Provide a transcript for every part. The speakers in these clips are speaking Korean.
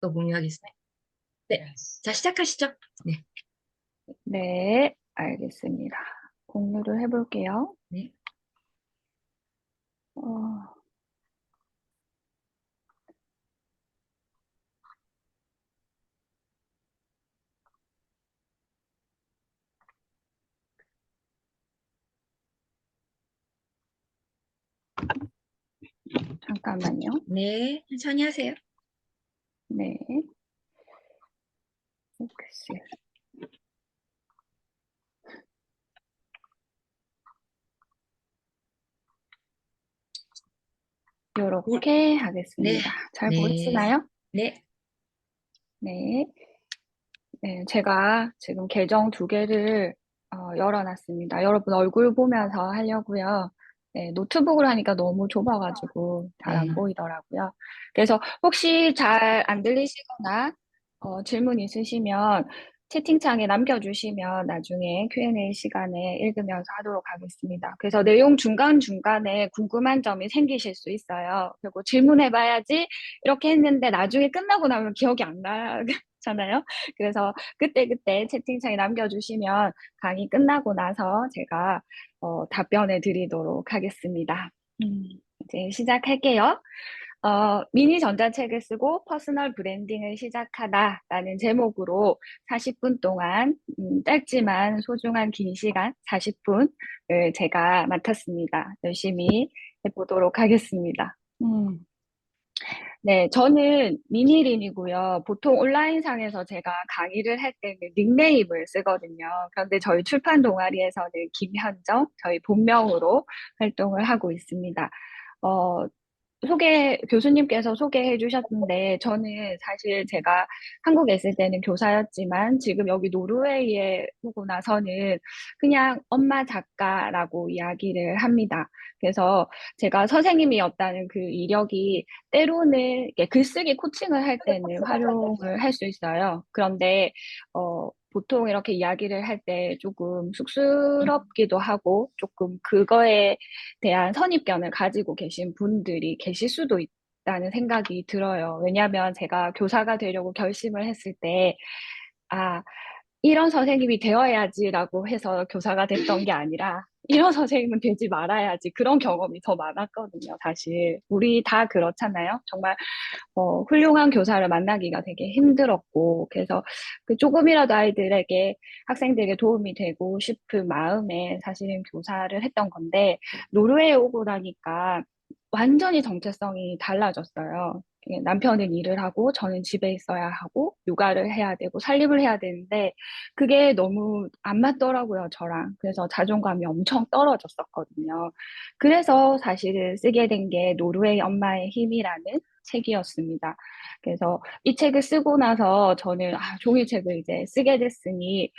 또 공유하겠습니다. 네. 자, 시작하시죠. 네. 네, 알겠습니다. 공유를 해볼게요. 네. 어, 잠깐만요. 네. 천천히 하세요. 네, 엑셀. 이렇게 네. 하겠습니다. 잘 네. 보이시나요? 네. 네, 네, 제가 지금 계정 두 개를 열어놨습니다. 여러분 얼굴 보면서 하려고요. 네, 노트북으로 하니까 너무 좁아가지고 잘 안 네. 보이더라고요. 그래서 혹시 잘 안 들리시거나 질문 있으시면 채팅창에 남겨주시면 나중에 Q&A 시간에 읽으면서 하도록 하겠습니다. 그래서 내용 중간중간에 궁금한 점이 생기실 수 있어요. 그리고 질문해봐야지 이렇게 했는데 나중에 끝나고 나면 기억이 안 나잖아요. 그래서 그때그때 채팅창에 남겨주시면 강의 끝나고 나서 제가 답변해 드리도록 하겠습니다. 이제 시작할게요. 미니 전자책을 쓰고 퍼스널 브랜딩을 시작하다라는 제목으로 40분 동안 짧지만 소중한 긴 시간 40분을 제가 맡았습니다. 열심히 해보도록 하겠습니다. 네, 저는 미니림이고요. 보통 온라인상에서 제가 강의를 할 때는 닉네임을 쓰거든요. 그런데 저희 출판 동아리에서는 김현정, 저희 본명으로 활동을 하고 있습니다. 어, 교수님께서 소개해 주셨는데, 저는 사실 제가 한국에 있을 때는 교사였지만, 지금 여기 노르웨이에 오고 나서는 그냥 엄마 작가라고 이야기를 합니다. 그래서 제가 선생님이었다는 그 이력이 때로는 이렇게 글쓰기 코칭을 할 때는 활용을 할 수 있어요. 그런데, 보통 이렇게 이야기를 할 때 조금 쑥스럽기도 하고, 조금 그거에 대한 선입견을 가지고 계신 분들이 계실 수도 있다는 생각이 들어요. 왜냐하면 제가 교사가 되려고 결심을 했을 때, 아, 이런 선생님이 되어야지라고 해서 교사가 됐던 게 아니라, 이런 선생님은 되지 말아야지. 그런 경험이 더 많았거든요, 사실. 우리 다 그렇잖아요. 정말 훌륭한 교사를 만나기가 되게 힘들었고, 그래서 그 조금이라도 아이들에게, 학생들에게 도움이 되고 싶은 마음에 사실은 교사를 했던 건데, 노르웨이에 오고 나니까 완전히 정체성이 달라졌어요. 남편은 일을 하고, 저는 집에 있어야 하고, 육아를 해야 되고, 살림을 해야 되는데, 그게 너무 안 맞더라고요, 저랑. 그래서 자존감이 엄청 떨어졌었거든요. 그래서 사실은 쓰게 된 게 노르웨이 엄마의 힘이라는 책이었습니다. 그래서 이 책을 쓰고 나서 저는 종이책을 이제 쓰게 됐으니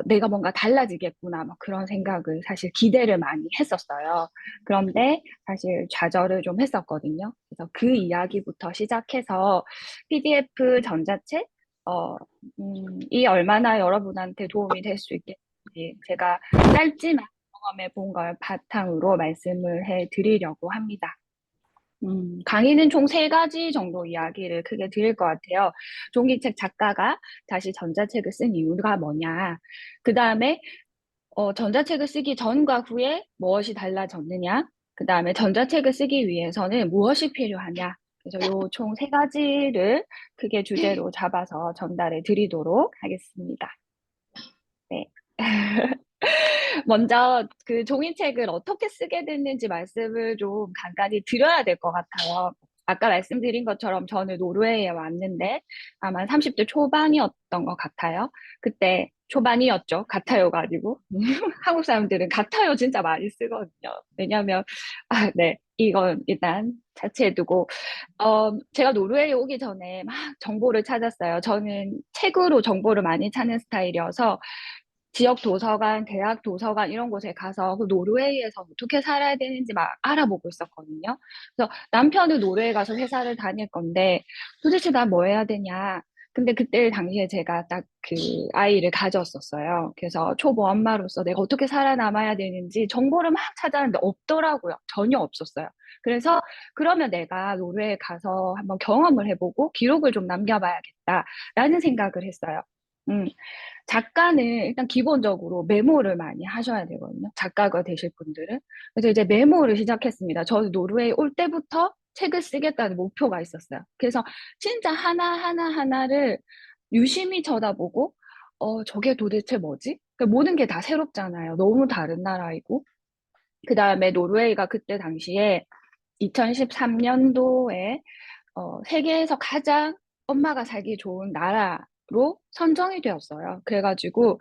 내가 뭔가 달라지겠구나 막 그런 생각을 사실 기대를 많이 했었어요. 그런데 사실 좌절을 좀 했었거든요. 그래서 그 이야기부터 시작해서 PDF 전자책 이 얼마나 여러분한테 도움이 될 수 있겠는지 제가 짧지만 경험해 본 걸 바탕으로 말씀을 해 드리려고 합니다. 강의는 총 세 가지 정도 이야기를 크게 드릴 것 같아요. 종이책 작가가 다시 전자책을 쓴 이유가 뭐냐. 그 다음에 전자책을 쓰기 전과 후에 무엇이 달라졌느냐. 그 다음에 전자책을 쓰기 위해서는 무엇이 필요하냐. 그래서 요 총 세 가지를 크게 주제로 잡아서 전달해 드리도록 하겠습니다. 네. 먼저 그 종이책을 어떻게 쓰게 됐는지 말씀을 좀 간단히 드려야 될 것 같아요. 아까 말씀드린 것처럼 저는 노르웨이에 왔는데 아마 30대 초반이었던 것 같아요. 그때 초반이었죠. 같아요가 아니고. 한국 사람들은 같아요 진짜 많이 쓰거든요. 왜냐하면 네. 이건 일단 자체해 두고 제가 노르웨이 오기 전에 막 정보를 찾았어요. 저는 책으로 정보를 많이 찾는 스타일이어서 지역 도서관, 대학 도서관 이런 곳에 가서 그 노르웨이에서 어떻게 살아야 되는지 막 알아보고 있었거든요. 그래서 남편은 노르웨이 가서 회사를 다닐 건데 도대체 나 뭐 해야 되냐? 근데 그때 당시에 제가 딱 그 아이를 가졌었어요. 그래서 초보 엄마로서 내가 어떻게 살아남아야 되는지 정보를 막 찾았는데 없더라고요. 전혀 없었어요. 그래서 그러면 내가 노르웨이에 가서 한번 경험을 해보고 기록을 좀 남겨봐야겠다라는 생각을 했어요. 음, 작가는 일단 기본적으로 메모를 많이 하셔야 되거든요. 작가가 되실 분들은. 그래서 이제 메모를 시작했습니다. 저는 노르웨이 올 때부터 책을 쓰겠다는 목표가 있었어요. 그래서 진짜 하나하나를 유심히 쳐다보고, 저게 도대체 뭐지? 그러니까 모든 게 다 새롭잖아요. 너무 다른 나라이고. 그 다음에 노르웨이가 그때 당시에 2013년도에 세계에서 가장 엄마가 살기 좋은 나라로 선정이 되었어요. 그래가지고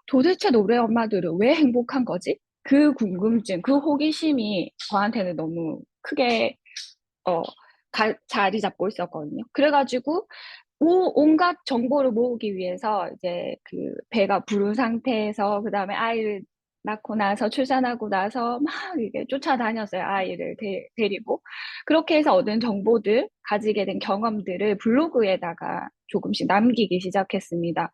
도대체 노르웨이 엄마들은 왜 행복한 거지? 그 궁금증, 그 호기심이 저한테는 너무 크게 어, 자리 잡고 있었거든요. 그래가지고 온갖 정보를 모으기 위해서 이제 그 배가 부른 상태에서 그 다음에 아이를 낳고 나서 출산하고 나서 막 이게 쫓아다녔어요. 아이를 데리고. 그렇게 해서 얻은 정보들, 가지게 된 경험들을 블로그에다가 조금씩 남기기 시작했습니다.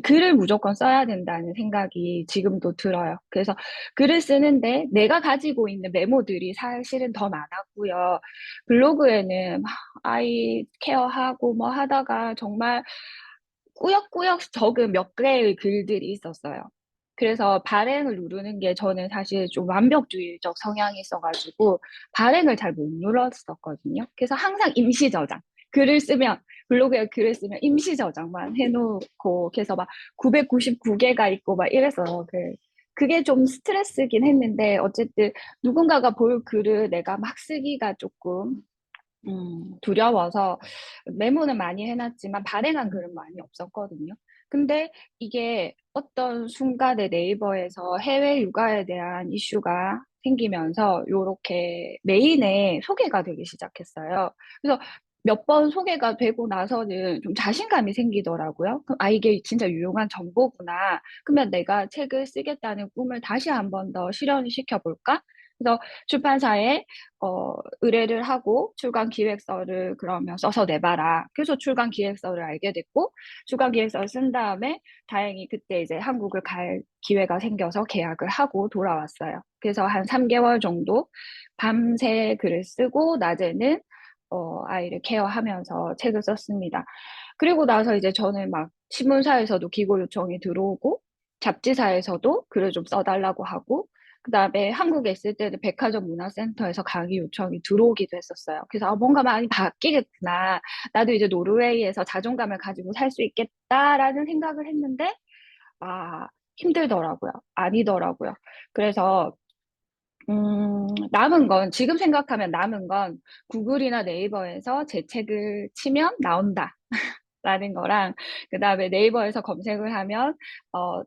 글을 무조건 써야 된다는 생각이 지금도 들어요. 그래서 글을 쓰는데 내가 가지고 있는 메모들이 사실은 더 많았고요. 블로그에는 막 아이 케어하고 뭐 하다가 정말 꾸역꾸역 적은 몇 개의 글들이 있었어요. 그래서 발행을 누르는 게 저는 사실 좀 완벽주의적 성향이 있어가지고 발행을 잘 못 눌렀었거든요. 그래서 항상 임시 저장. 글을 쓰면 블로그에 글을 쓰면 임시 저장만 해놓고 그래서 막 999개가 있고 막 이래서 그게 좀 스트레스긴 했는데 어쨌든 누군가가 볼 글을 내가 막 쓰기가 조금 두려워서 메모는 많이 해놨지만 발행한 글은 많이 없었거든요. 근데 이게 어떤 순간에 네이버에서 해외 육아에 대한 이슈가 생기면서 요렇게 메인에 소개가 되기 시작했어요. 그래서 몇 번 소개가 되고 나서는 좀 자신감이 생기더라고요. 그럼, 아, 이게 진짜 유용한 정보구나. 그러면 내가 책을 쓰겠다는 꿈을 다시 한 번 더 실현시켜 볼까? 그래서 출판사에 의뢰를 하고 출간 기획서를 그러면 써서 내봐라. 그래서 출간 기획서를 알게 됐고 출간 기획서를 쓴 다음에 다행히 그때 이제 한국을 갈 기회가 생겨서 계약을 하고 돌아왔어요. 그래서 한 3개월 정도 밤새 글을 쓰고 낮에는 아이를 케어하면서 책을 썼습니다. 그리고 나서 이제 저는 막 신문사에서도 기고 요청이 들어오고 잡지사에서도 글을 좀 써달라고 하고 그다음에 한국에 있을 때는 백화점 문화센터에서 강의 요청이 들어오기도 했었어요. 그래서 뭔가 많이 바뀌겠구나. 나도 이제 노르웨이에서 자존감을 가지고 살 수 있겠다라는 생각을 했는데 아, 힘들더라고요. 아니더라고요. 그래서 남은 건 지금 생각하면 남은 건 구글이나 네이버에서 제 책을 치면 나온다. 라는 거랑 그다음에 네이버에서 검색을 하면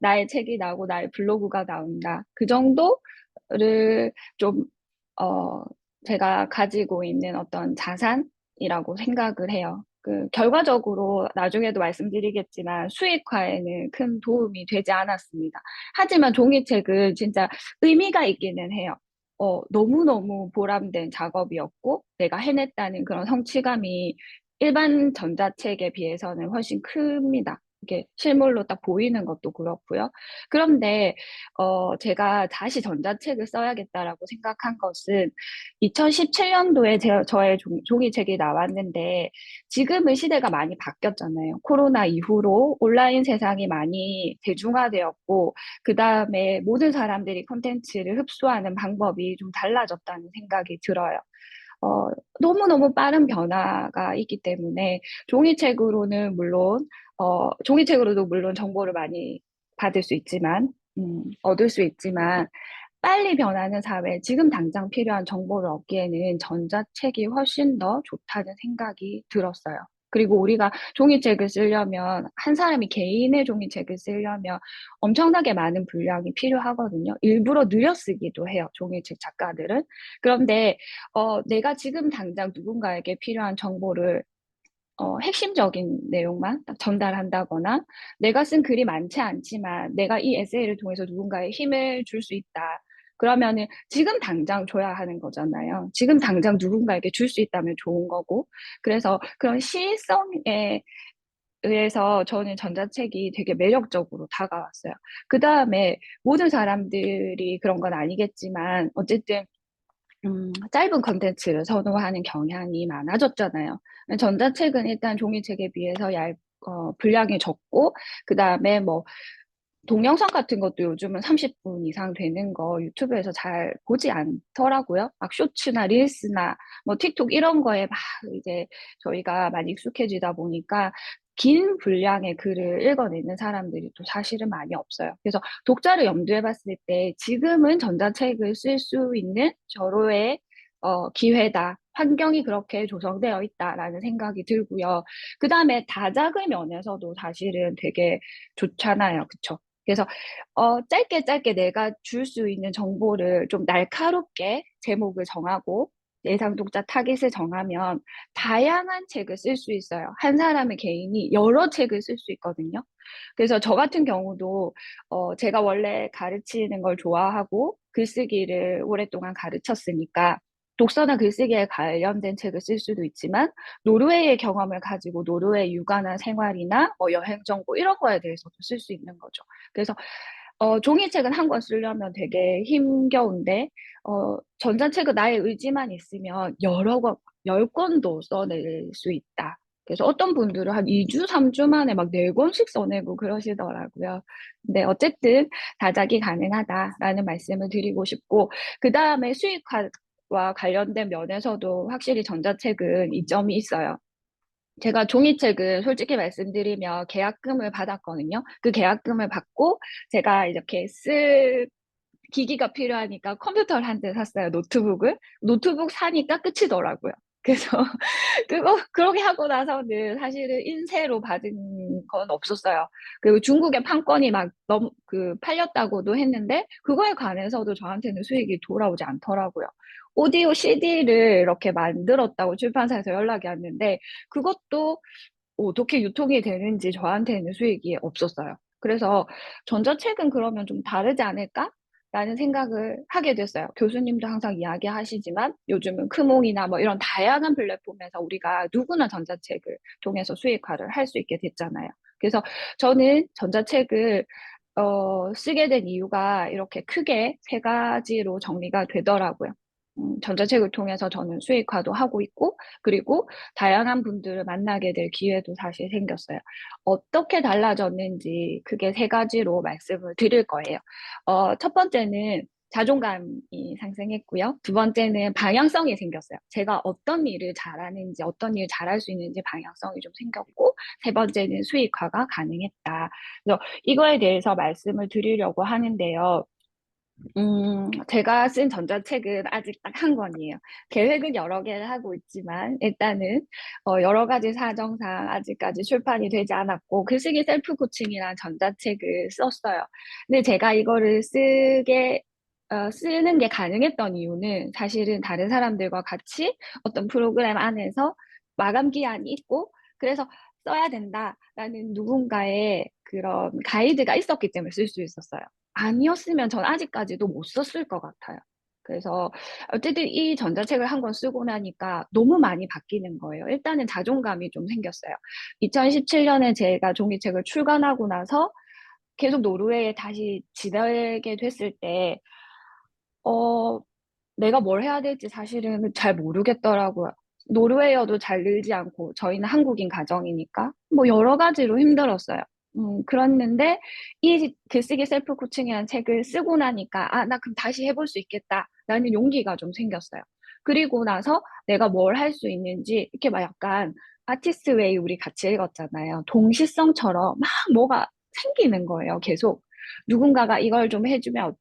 나의 책이 나오고 나의 블로그가 나온다. 그 정도를 좀 어, 제가 가지고 있는 어떤 자산이라고 생각을 해요. 결과적으로 나중에도 말씀드리겠지만 수익화에는 큰 도움이 되지 않았습니다. 하지만 종이책은 진짜 의미가 있기는 해요. 너무너무 보람된 작업이었고 내가 해냈다는 그런 성취감이 일반 전자책에 비해서는 훨씬 큽니다. 이게 실물로 딱 보이는 것도 그렇고요. 그런데 제가 다시 전자책을 써야겠다라고 생각한 것은 2017년도에 저의 종이책이 나왔는데 지금은 시대가 많이 바뀌었잖아요. 코로나 이후로 온라인 세상이 많이 대중화되었고 그 다음에 모든 사람들이 콘텐츠를 흡수하는 방법이 좀 달라졌다는 생각이 들어요. 어, 너무너무 빠른 변화가 있기 때문에 종이책으로도 물론 정보를 많이 받을 수 있지만, 얻을 수 있지만, 빨리 변하는 사회, 지금 당장 필요한 정보를 얻기에는 전자책이 훨씬 더 좋다는 생각이 들었어요. 그리고 우리가 종이책을 쓰려면, 한 사람이 개인의 종이책을 쓰려면 엄청나게 많은 분량이 필요하거든요. 일부러 느려쓰기도 해요, 종이책 작가들은. 그런데 내가 지금 당장 누군가에게 필요한 정보를 핵심적인 내용만 딱 전달한다거나 내가 쓴 글이 많지 않지만 내가 이 에세이를 통해서 누군가의 힘을 줄 수 있다. 그러면은 지금 당장 줘야 하는 거잖아요. 지금 당장 누군가에게 줄 수 있다면 좋은 거고. 그래서 그런 시의성에 의해서 저는 전자책이 되게 매력적으로 다가왔어요. 그 다음에 모든 사람들이 그런 건 아니겠지만, 어쨌든 짧은 컨텐츠를 선호하는 경향이 많아졌잖아요. 전자책은 일단 종이책에 비해서 분량이 적고, 그 다음에 뭐, 동영상 같은 것도 요즘은 30분 이상 되는 거 유튜브에서 잘 보지 않더라고요. 막 쇼츠나 릴스나 뭐 틱톡 이런 거에 막 이제 저희가 많이 익숙해지다 보니까 긴 분량의 글을 읽어내는 사람들이 또 사실은 많이 없어요. 그래서 독자를 염두에 봤을 때 지금은 전자책을 쓸 수 있는 절호의 기회다. 환경이 그렇게 조성되어 있다라는 생각이 들고요. 그 다음에 다작의 면에서도 사실은 되게 좋잖아요. 그쵸? 그래서 짧게 짧게 내가 줄 수 있는 정보를 좀 날카롭게 제목을 정하고 예상 독자 타깃을 정하면 다양한 책을 쓸 수 있어요. 한 사람의 개인이 여러 책을 쓸 수 있거든요. 그래서 저 같은 경우도 제가 원래 가르치는 걸 좋아하고 글쓰기를 오랫동안 가르쳤으니까 독서나 글쓰기에 관련된 책을 쓸 수도 있지만 노르웨이의 경험을 가지고 노르웨이 육아나 생활이나 뭐 여행 정보 이런 거에 대해서도 쓸 수 있는 거죠. 그래서 종이책은 한 권 쓰려면 되게 힘겨운데 전자책은 나의 의지만 있으면 여러 권, 10권도 써낼 수 있다. 그래서 어떤 분들은 한 2주, 3주 만에 막 4권씩 써내고 그러시더라고요. 근데 어쨌든 다작이 가능하다라는 말씀을 드리고 싶고, 그 다음에 수익화와 관련된 면에서도 확실히 전자책은 이점이 있어요. 제가 종이책을 솔직히 말씀드리면 계약금을 받았거든요. 그 계약금을 받고 제가 이렇게 쓸 기기가 필요하니까 컴퓨터를 한 대 샀어요, 노트북을. 노트북 사니까 끝이더라고요. 그래서 그렇게 하고 나서는 사실은 인쇄로 받은 건 없었어요. 그리고 중국에 판권이 막 팔렸다고도 했는데, 그거에 관해서도 저한테는 수익이 돌아오지 않더라고요. 오디오 CD를 이렇게 만들었다고 출판사에서 연락이 왔는데, 그것도 어떻게 유통이 되는지 저한테는 수익이 없었어요. 그래서 전자책은 그러면 좀 다르지 않을까? 라는 생각을 하게 됐어요. 교수님도 항상 이야기하시지만 요즘은 크몽이나 뭐 이런 다양한 플랫폼에서 우리가 누구나 전자책을 통해서 수익화를 할 수 있게 됐잖아요. 그래서 저는 전자책을 쓰게 된 이유가 이렇게 크게 세 가지로 정리가 되더라고요. 전자책을 통해서 저는 수익화도 하고 있고, 그리고 다양한 분들을 만나게 될 기회도 사실 생겼어요. 어떻게 달라졌는지 크게 세 가지로 말씀을 드릴 거예요. 첫 번째는 자존감이 상승했고요. 두 번째는 방향성이 생겼어요. 제가 어떤 일을 잘하는지, 어떤 일 잘할 수 있는지 방향성이 좀 생겼고, 세 번째는 수익화가 가능했다. 그래서 이거에 대해서 말씀을 드리려고 하는데요. 제가 쓴 전자책은 아직 딱 한 권이에요. 계획은 여러 개를 하고 있지만, 일단은, 여러 가지 사정상 아직까지 출판이 되지 않았고, 글쓰기 셀프 코칭이란 전자책을 썼어요. 근데 제가 이거를 쓰는 게 가능했던 이유는 사실은 다른 사람들과 같이 어떤 프로그램 안에서 마감 기한이 있고, 그래서 써야 된다라는 누군가의 그런 가이드가 있었기 때문에 쓸 수 있었어요. 아니었으면 전 아직까지도 못 썼을 것 같아요. 그래서 어쨌든 이 전자책을 한 권 쓰고 나니까 너무 많이 바뀌는 거예요. 일단은 자존감이 좀 생겼어요. 2017년에 제가 종이책을 출간하고 나서 계속 노르웨이에 다시 지내게 됐을 때, 어, 내가 뭘 해야 될지 사실은 잘 모르겠더라고요. 노르웨이어도 잘 늘지 않고 저희는 한국인 가정이니까 뭐 여러 가지로 힘들었어요. 그랬는데 이 글쓰기 셀프 코칭이라는 책을 쓰고 나니까 나 그럼 다시 해볼 수 있겠다라는 용기가 좀 생겼어요. 그리고 나서 내가 뭘 할 수 있는지 이렇게 막 약간 아티스트 웨이 우리 같이 읽었잖아요. 동시성처럼 막 뭐가 생기는 거예요. 계속 누군가가 이걸 좀 해주면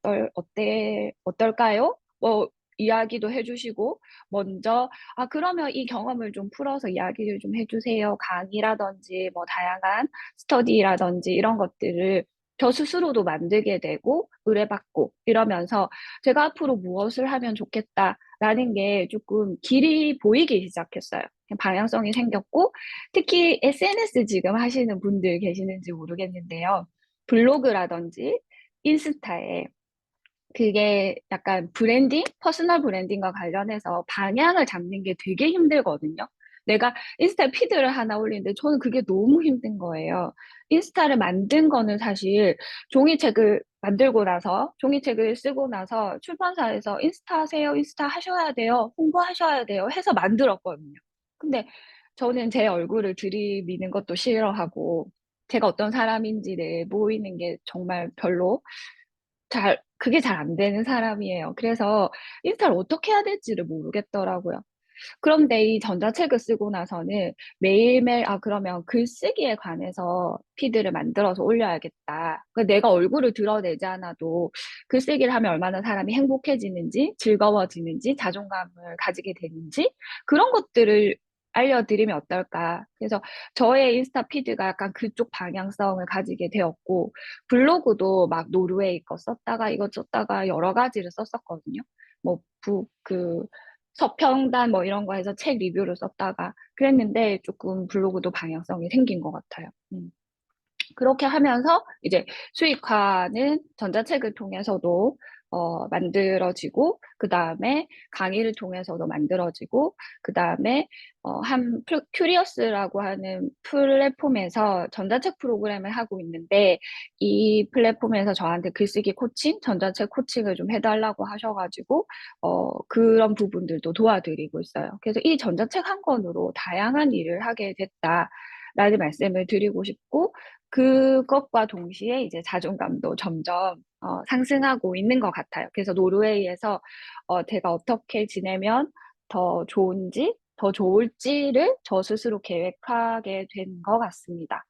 어떨까요? 뭐 이야기도 해주시고 먼저 그러면 이 경험을 좀 풀어서 이야기를 좀 해주세요. 강의라든지 뭐 다양한 스터디라든지 이런 것들을 저 스스로도 만들게 되고 의뢰받고 이러면서 제가 앞으로 무엇을 하면 좋겠다라는 게 조금 길이 보이기 시작했어요. 방향성이 생겼고 특히 SNS 지금 하시는 분들 계시는지 모르겠는데요. 블로그라든지 인스타에 그게 약간 브랜딩, 퍼스널 브랜딩과 관련해서 방향을 잡는 게 되게 힘들거든요. 내가 인스타 피드를 하나 올리는데 저는 그게 너무 힘든 거예요. 인스타를 만든 거는 사실 종이책을 만들고 나서, 종이책을 쓰고 나서 출판사에서 인스타 하세요, 인스타 하셔야 돼요, 홍보하셔야 돼요 해서 만들었거든요. 근데 저는 제 얼굴을 들이미는 것도 싫어하고, 제가 어떤 사람인지를 보이는 게 정말 별로 그게 잘 안 되는 사람이에요. 그래서 인스타를 어떻게 해야 될지를 모르겠더라고요. 그런데 이 전자책을 쓰고 나서는 매일매일, 아, 그러면 글쓰기에 관해서 피드를 만들어서 올려야겠다. 내가 얼굴을 드러내지 않아도 글쓰기를 하면 얼마나 사람이 행복해지는지, 즐거워지는지, 자존감을 가지게 되는지, 그런 것들을 알려드리면 어떨까. 그래서 저의 인스타 피드가 약간 그쪽 방향성을 가지게 되었고, 블로그도 막 노르웨이 거 썼다가 이거 썼다가 여러 가지를 썼었거든요. 뭐, 서평단 뭐 이런 거 해서 책 리뷰를 썼다가 그랬는데 조금 블로그도 방향성이 생긴 것 같아요. 그렇게 하면서 이제 수익화는 전자책을 통해서도 만들어지고, 그 다음에 강의를 통해서도 만들어지고, 그 다음에 큐리어스라고 하는 플랫폼에서 전자책 프로그램을 하고 있는데, 이 플랫폼에서 저한테 글쓰기 코칭, 전자책 코칭을 좀 해달라고 하셔가지고 그런 부분들도 도와드리고 있어요. 그래서 이 전자책 한 권으로 다양한 일을 하게 됐다라는 말씀을 드리고 싶고, 그것과 동시에 이제 자존감도 점점 상승하고 있는 것 같아요. 그래서 노르웨이에서 제가 어떻게 지내면 더 좋은지, 더 좋을지를 저 스스로 계획하게 된 것 같습니다.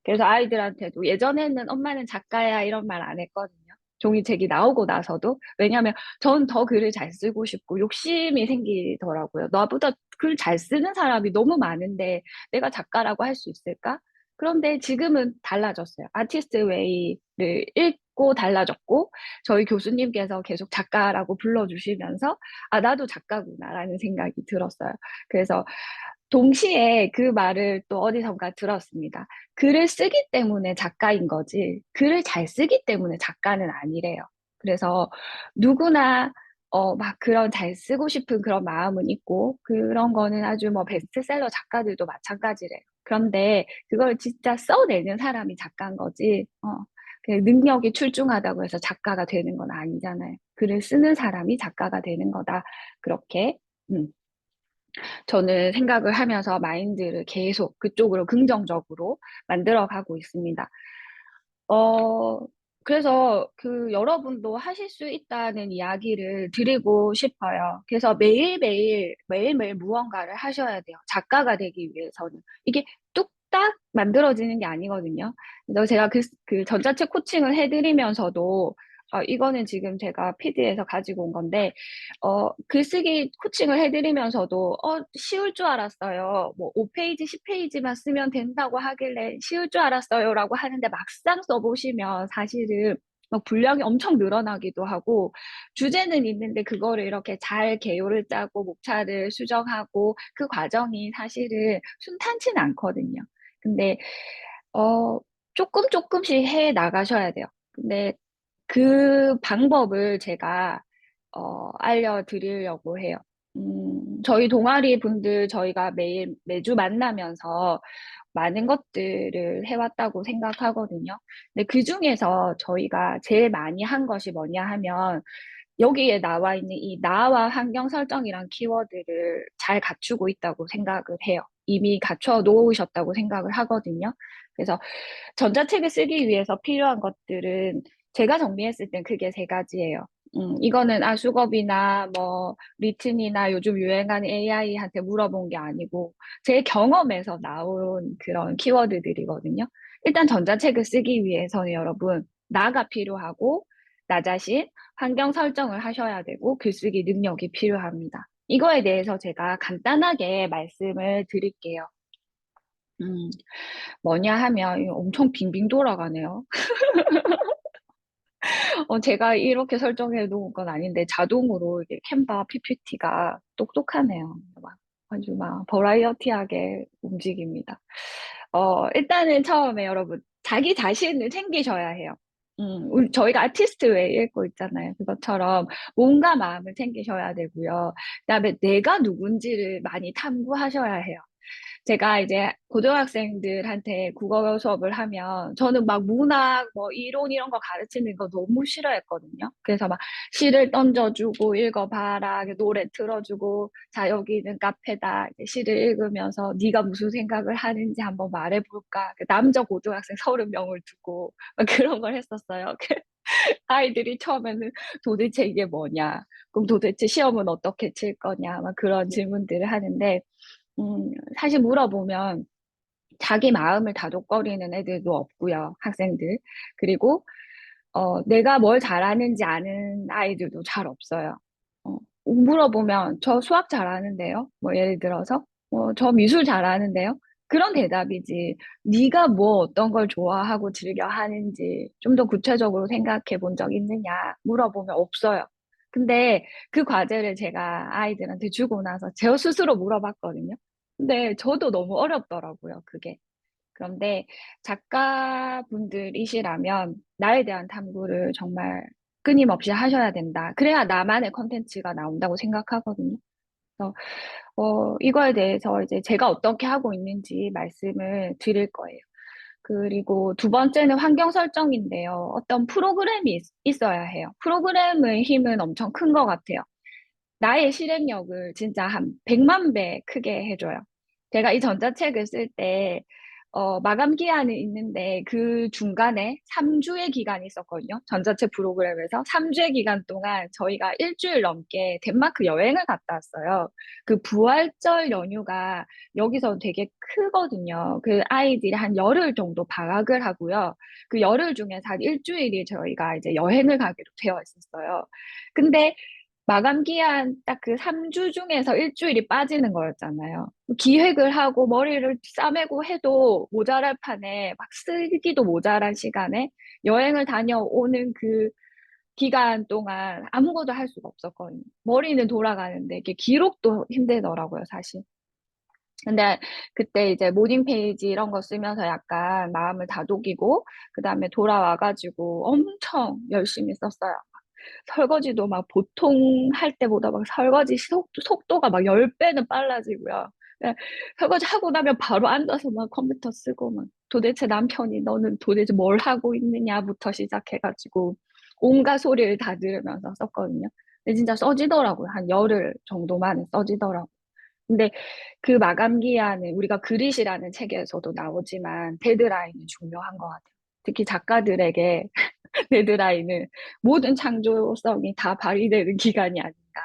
그래서 아이들한테도 예전에는 엄마는 작가야 이런 말 안 했거든요. 종이책이 나오고 나서도. 왜냐하면 전 더 글을 잘 쓰고 싶고 욕심이 생기더라고요. 나보다 글 잘 쓰는 사람이 너무 많은데 내가 작가라고 할 수 있을까? 그런데 지금은 달라졌어요. 아티스트 웨이를 읽고 달라졌고, 저희 교수님께서 계속 작가라고 불러주시면서 아, 나도 작가구나라는 생각이 들었어요. 그래서 동시에 그 말을 또 어디선가 들었습니다. 글을 쓰기 때문에 작가인 거지, 글을 잘 쓰기 때문에 작가는 아니래요. 그래서 누구나 막 그런 잘 쓰고 싶은 그런 마음은 있고, 그런 거는 아주 뭐 베스트셀러 작가들도 마찬가지래요. 그런데 그걸 진짜 써내는 사람이 작가인 거지, 그 능력이 출중하다고 해서 작가가 되는 건 아니잖아요. 글을 쓰는 사람이 작가가 되는 거다. 그렇게, 음, 저는 생각을 하면서 마인드를 계속 그쪽으로 긍정적으로 만들어 가고 있습니다. 어, 그래서 여러분도 하실 수 있다는 이야기를 드리고 싶어요. 그래서 매일매일 무언가를 하셔야 돼요. 작가가 되기 위해서는. 이게 뚝딱 만들어지는 게 아니거든요. 그래서 제가 그 전자책 코칭을 해드리면서도, 이거는 지금 제가 PD에서 가지고 온 건데, 글쓰기 코칭을 해드리면서도, 쉬울 줄 알았어요. 뭐, 5페이지, 10페이지만 쓰면 된다고 하길래 쉬울 줄 알았어요. 라고 하는데 막상 써보시면 사실은 막 분량이 엄청 늘어나기도 하고, 주제는 있는데 그거를 이렇게 잘 개요를 짜고 목차를 수정하고 그 과정이 사실은 순탄치는 않거든요. 근데, 어, 조금씩 해 나가셔야 돼요. 근데 그 방법을 제가 알려드리려고 해요. 저희 동아리 분들 저희가 매주 만나면서 많은 것들을 해왔다고 생각하거든요. 근데 그 중에서 저희가 제일 많이 한 것이 뭐냐 하면, 여기에 나와 있는 이 나와 환경 설정이란 키워드를 잘 갖추고 있다고 생각을 해요. 이미 갖춰 놓으셨다고 생각을 하거든요. 그래서 전자책을 쓰기 위해서 필요한 것들은 제가 정리했을 땐 그게 세 가지예요. 이거는 아수겁이나 뭐 리튼이나 요즘 유행하는 AI한테 물어본 게 아니고 제 경험에서 나온 그런 키워드들이거든요. 일단 전자책을 쓰기 위해서는 여러분, 나가 필요하고, 나 자신, 환경 설정을 하셔야 되고, 글쓰기 능력이 필요합니다. 이거에 대해서 제가 간단하게 말씀을 드릴게요. 음, 뭐냐 하면, 이거 엄청 빙빙 돌아가네요. 제가 이렇게 설정해 놓은 건 아닌데, 자동으로 이게 캔바 PPT가 똑똑하네요. 아주 막 버라이어티하게 움직입니다. 일단은 처음에 여러분, 자기 자신을 챙기셔야 해요. 저희가 아티스트 왜 읽고 있잖아요. 그것처럼 몸과 마음을 챙기셔야 되고요. 그다음에 내가 누군지를 많이 탐구하셔야 해요. 제가 이제 고등학생들한테 국어 수업을 하면 저는 막 문학, 뭐 이론 이런 거 가르치는 거 너무 싫어했거든요. 그래서 막 시를 던져주고 읽어봐라, 노래 틀어주고, 자, 여기는 카페다. 이제 시를 읽으면서 네가 무슨 생각을 하는지 한번 말해볼까. 그 남자 고등학생 30명을 두고 막 그런 걸 했었어요. 아이들이 처음에는 도대체 이게 뭐냐, 그럼 도대체 시험은 어떻게 칠 거냐, 막 그런 질문들을 하는데, 사실 물어보면 자기 마음을 다독거리는 애들도 없고요, 학생들. 그리고, 내가 뭘 잘하는지 아는 아이들도 잘 없어요. 물어보면 저 수학 잘하는데요. 뭐 예를 들어서, 저 미술 잘하는데요. 그런 대답이지. 네가 뭐 어떤 걸 좋아하고 즐겨 하는지 좀 더 구체적으로 생각해 본 적 있느냐 물어보면 없어요. 근데 그 과제를 제가 아이들한테 주고 나서 제 스스로 물어봤거든요. 근데 저도 너무 어렵더라고요, 그게. 그런데 작가분들이시라면 나에 대한 탐구를 정말 끊임없이 하셔야 된다. 그래야 나만의 컨텐츠가 나온다고 생각하거든요. 그래서 이거에 대해서 이제 제가 어떻게 하고 있는지 말씀을 드릴 거예요. 그리고 두 번째는 환경 설정인데요. 어떤 프로그램이 있어야 해요. 프로그램의 힘은 엄청 큰 것 같아요. 나의 실행력을 진짜 한 100만 배 크게 해줘요. 제가 이 전자책을 쓸 때, 마감 기한이 있는데 그 중간에 3주의 기간이 있었거든요. 전자책 프로그램에서 3주의 기간 동안 저희가 일주일 넘게 덴마크 여행을 갔다 왔어요. 그 부활절 연휴가 여기서 되게 크거든요. 그 아이들이 한 열흘 정도 방학을 하고요. 그 열흘 중에서 한 일주일이 저희가 이제 여행을 가기로 되어 있었어요. 근데 마감 기한 딱 그 3주 중에서 일주일이 빠지는 거였잖아요. 기획을 하고 머리를 싸매고 해도 모자랄 판에 막 쓰기도 모자란 시간에 여행을 다녀오는 그 기간 동안 아무것도 할 수가 없었거든요. 머리는 돌아가는데 이게 기록도 힘들더라고요, 사실. 근데 그때 이제 모닝 페이지 이런 거 쓰면서 약간 마음을 다독이고 그다음에 돌아와가지고 엄청 열심히 썼어요. 설거지도 막 보통 할 때보다 막 설거지 속도가 막 10배는 빨라지고요. 네, 설거지 하고 나면 바로 앉아서 막 컴퓨터 쓰고 막 도대체 남편이 너는 도대체 뭘 하고 있느냐부터 시작해가지고 온갖 소리를 다 들으면서 썼거든요. 근데 진짜 써지더라고요. 한 열흘 정도만 써지더라고요. 근데 그 마감 기한은 우리가 그릿이라는 책에서도 나오지만 데드라인이 중요한 것 같아요. 특히 작가들에게 데드라인은 모든 창조성이 다 발휘되는 기간이 아닌가.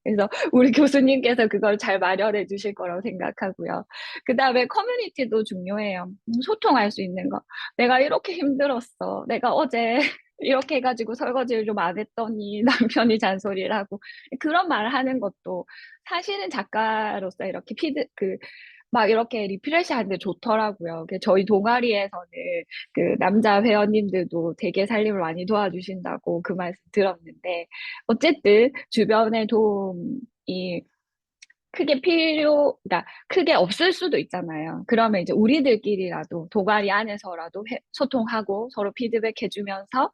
그래서 우리 교수님께서 그걸 잘 마련해 주실 거라고 생각하고요. 그 다음에 커뮤니티도 중요해요. 소통할 수 있는 거. 내가 이렇게 힘들었어. 내가 어제 이렇게 해가지고 설거지를 좀 안 했더니 남편이 잔소리를 하고 그런 말을 하는 것도 사실은 작가로서 이렇게 막 이렇게 리프레시 하는데 좋더라고요. 저희 동아리에서는 그 남자 회원님들도 되게 살림을 많이 도와주신다고 그 말씀 들었는데, 어쨌든 주변의 도움이 그러니까 크게 없을 수도 있잖아요. 그러면 이제 우리들끼리라도 동아리 안에서라도 소통하고 서로 피드백 해주면서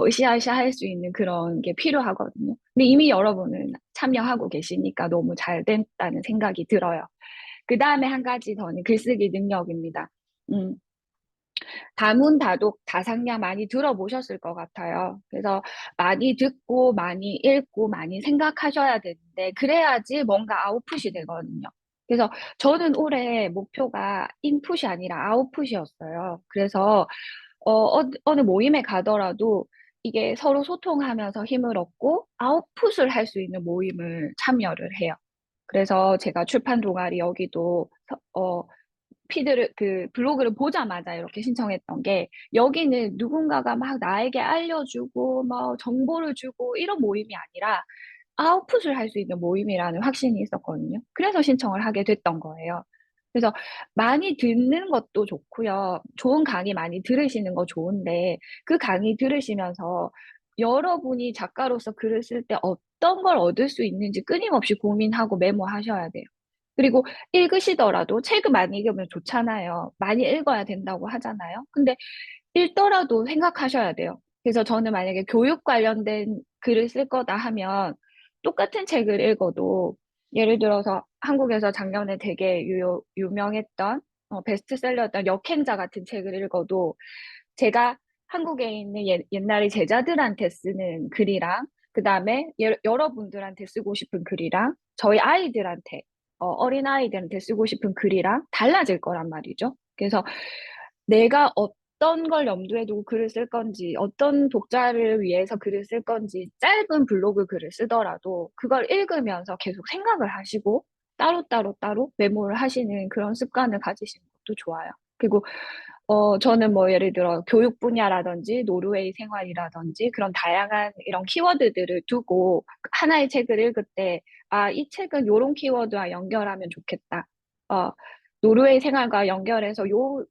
으쌰으쌰 할 수 있는 그런 게 필요하거든요. 근데 이미 여러분은 참여하고 계시니까 너무 잘 됐다는 생각이 들어요. 그 다음에 한 가지 더는 글쓰기 능력입니다. 음, 다문다독 다상량 많이 들어보셨을 것 같아요. 그래서 많이 듣고 많이 읽고 많이 생각하셔야 되는데 그래야지 뭔가 아웃풋이 되거든요. 그래서 저는 올해 목표가 인풋이 아니라 아웃풋이었어요. 그래서 어느 모임에 가더라도 이게 서로 소통하면서 힘을 얻고 아웃풋을 할 수 있는 모임을 참여를 해요. 그래서 제가 출판 동아리 여기도 블로그를 보자마자 이렇게 신청했던 게, 여기는 누군가가 막 나에게 알려주고, 막 정보를 주고, 이런 모임이 아니라, 아웃풋을 할 수 있는 모임이라는 확신이 있었거든요. 그래서 신청을 하게 됐던 거예요. 그래서 많이 듣는 것도 좋고요. 좋은 강의 많이 들으시는 거 좋은데, 그 강의 들으시면서 여러분이 작가로서 글을 쓸 때 어떤 걸 얻을 수 있는지 끊임없이 고민하고 메모하셔야 돼요. 그리고 읽으시더라도 책을 많이 읽으면 좋잖아요. 많이 읽어야 된다고 하잖아요. 근데 읽더라도 생각하셔야 돼요. 그래서 저는 만약에 교육 관련된 글을 쓸 거다 하면 똑같은 책을 읽어도 예를 들어서 한국에서 작년에 되게 유명했던 베스트셀러였던 역행자 같은 책을 읽어도 제가 한국에 있는 옛날에 제자들한테 쓰는 글이랑 그다음에 여러분들한테 쓰고 싶은 글이랑 저희 아이들한테 어린 아이들한테 쓰고 싶은 글이랑 달라질 거란 말이죠. 그래서 내가 어떤 걸 염두에 두고 글을 쓸 건지, 어떤 독자를 위해서 글을 쓸 건지, 짧은 블로그 글을 쓰더라도 그걸 읽으면서 계속 생각을 하시고 따로 메모를 하시는 그런 습관을 가지시는 것도 좋아요. 그리고 저는 뭐 예를 들어 교육 분야라든지 노르웨이 생활이라든지 그런 다양한 이런 키워드들을 두고 하나의 책을 읽을 때, 아, 이 책은 요런 키워드와 연결하면 좋겠다. 어, 노르웨이 생활과 연결해서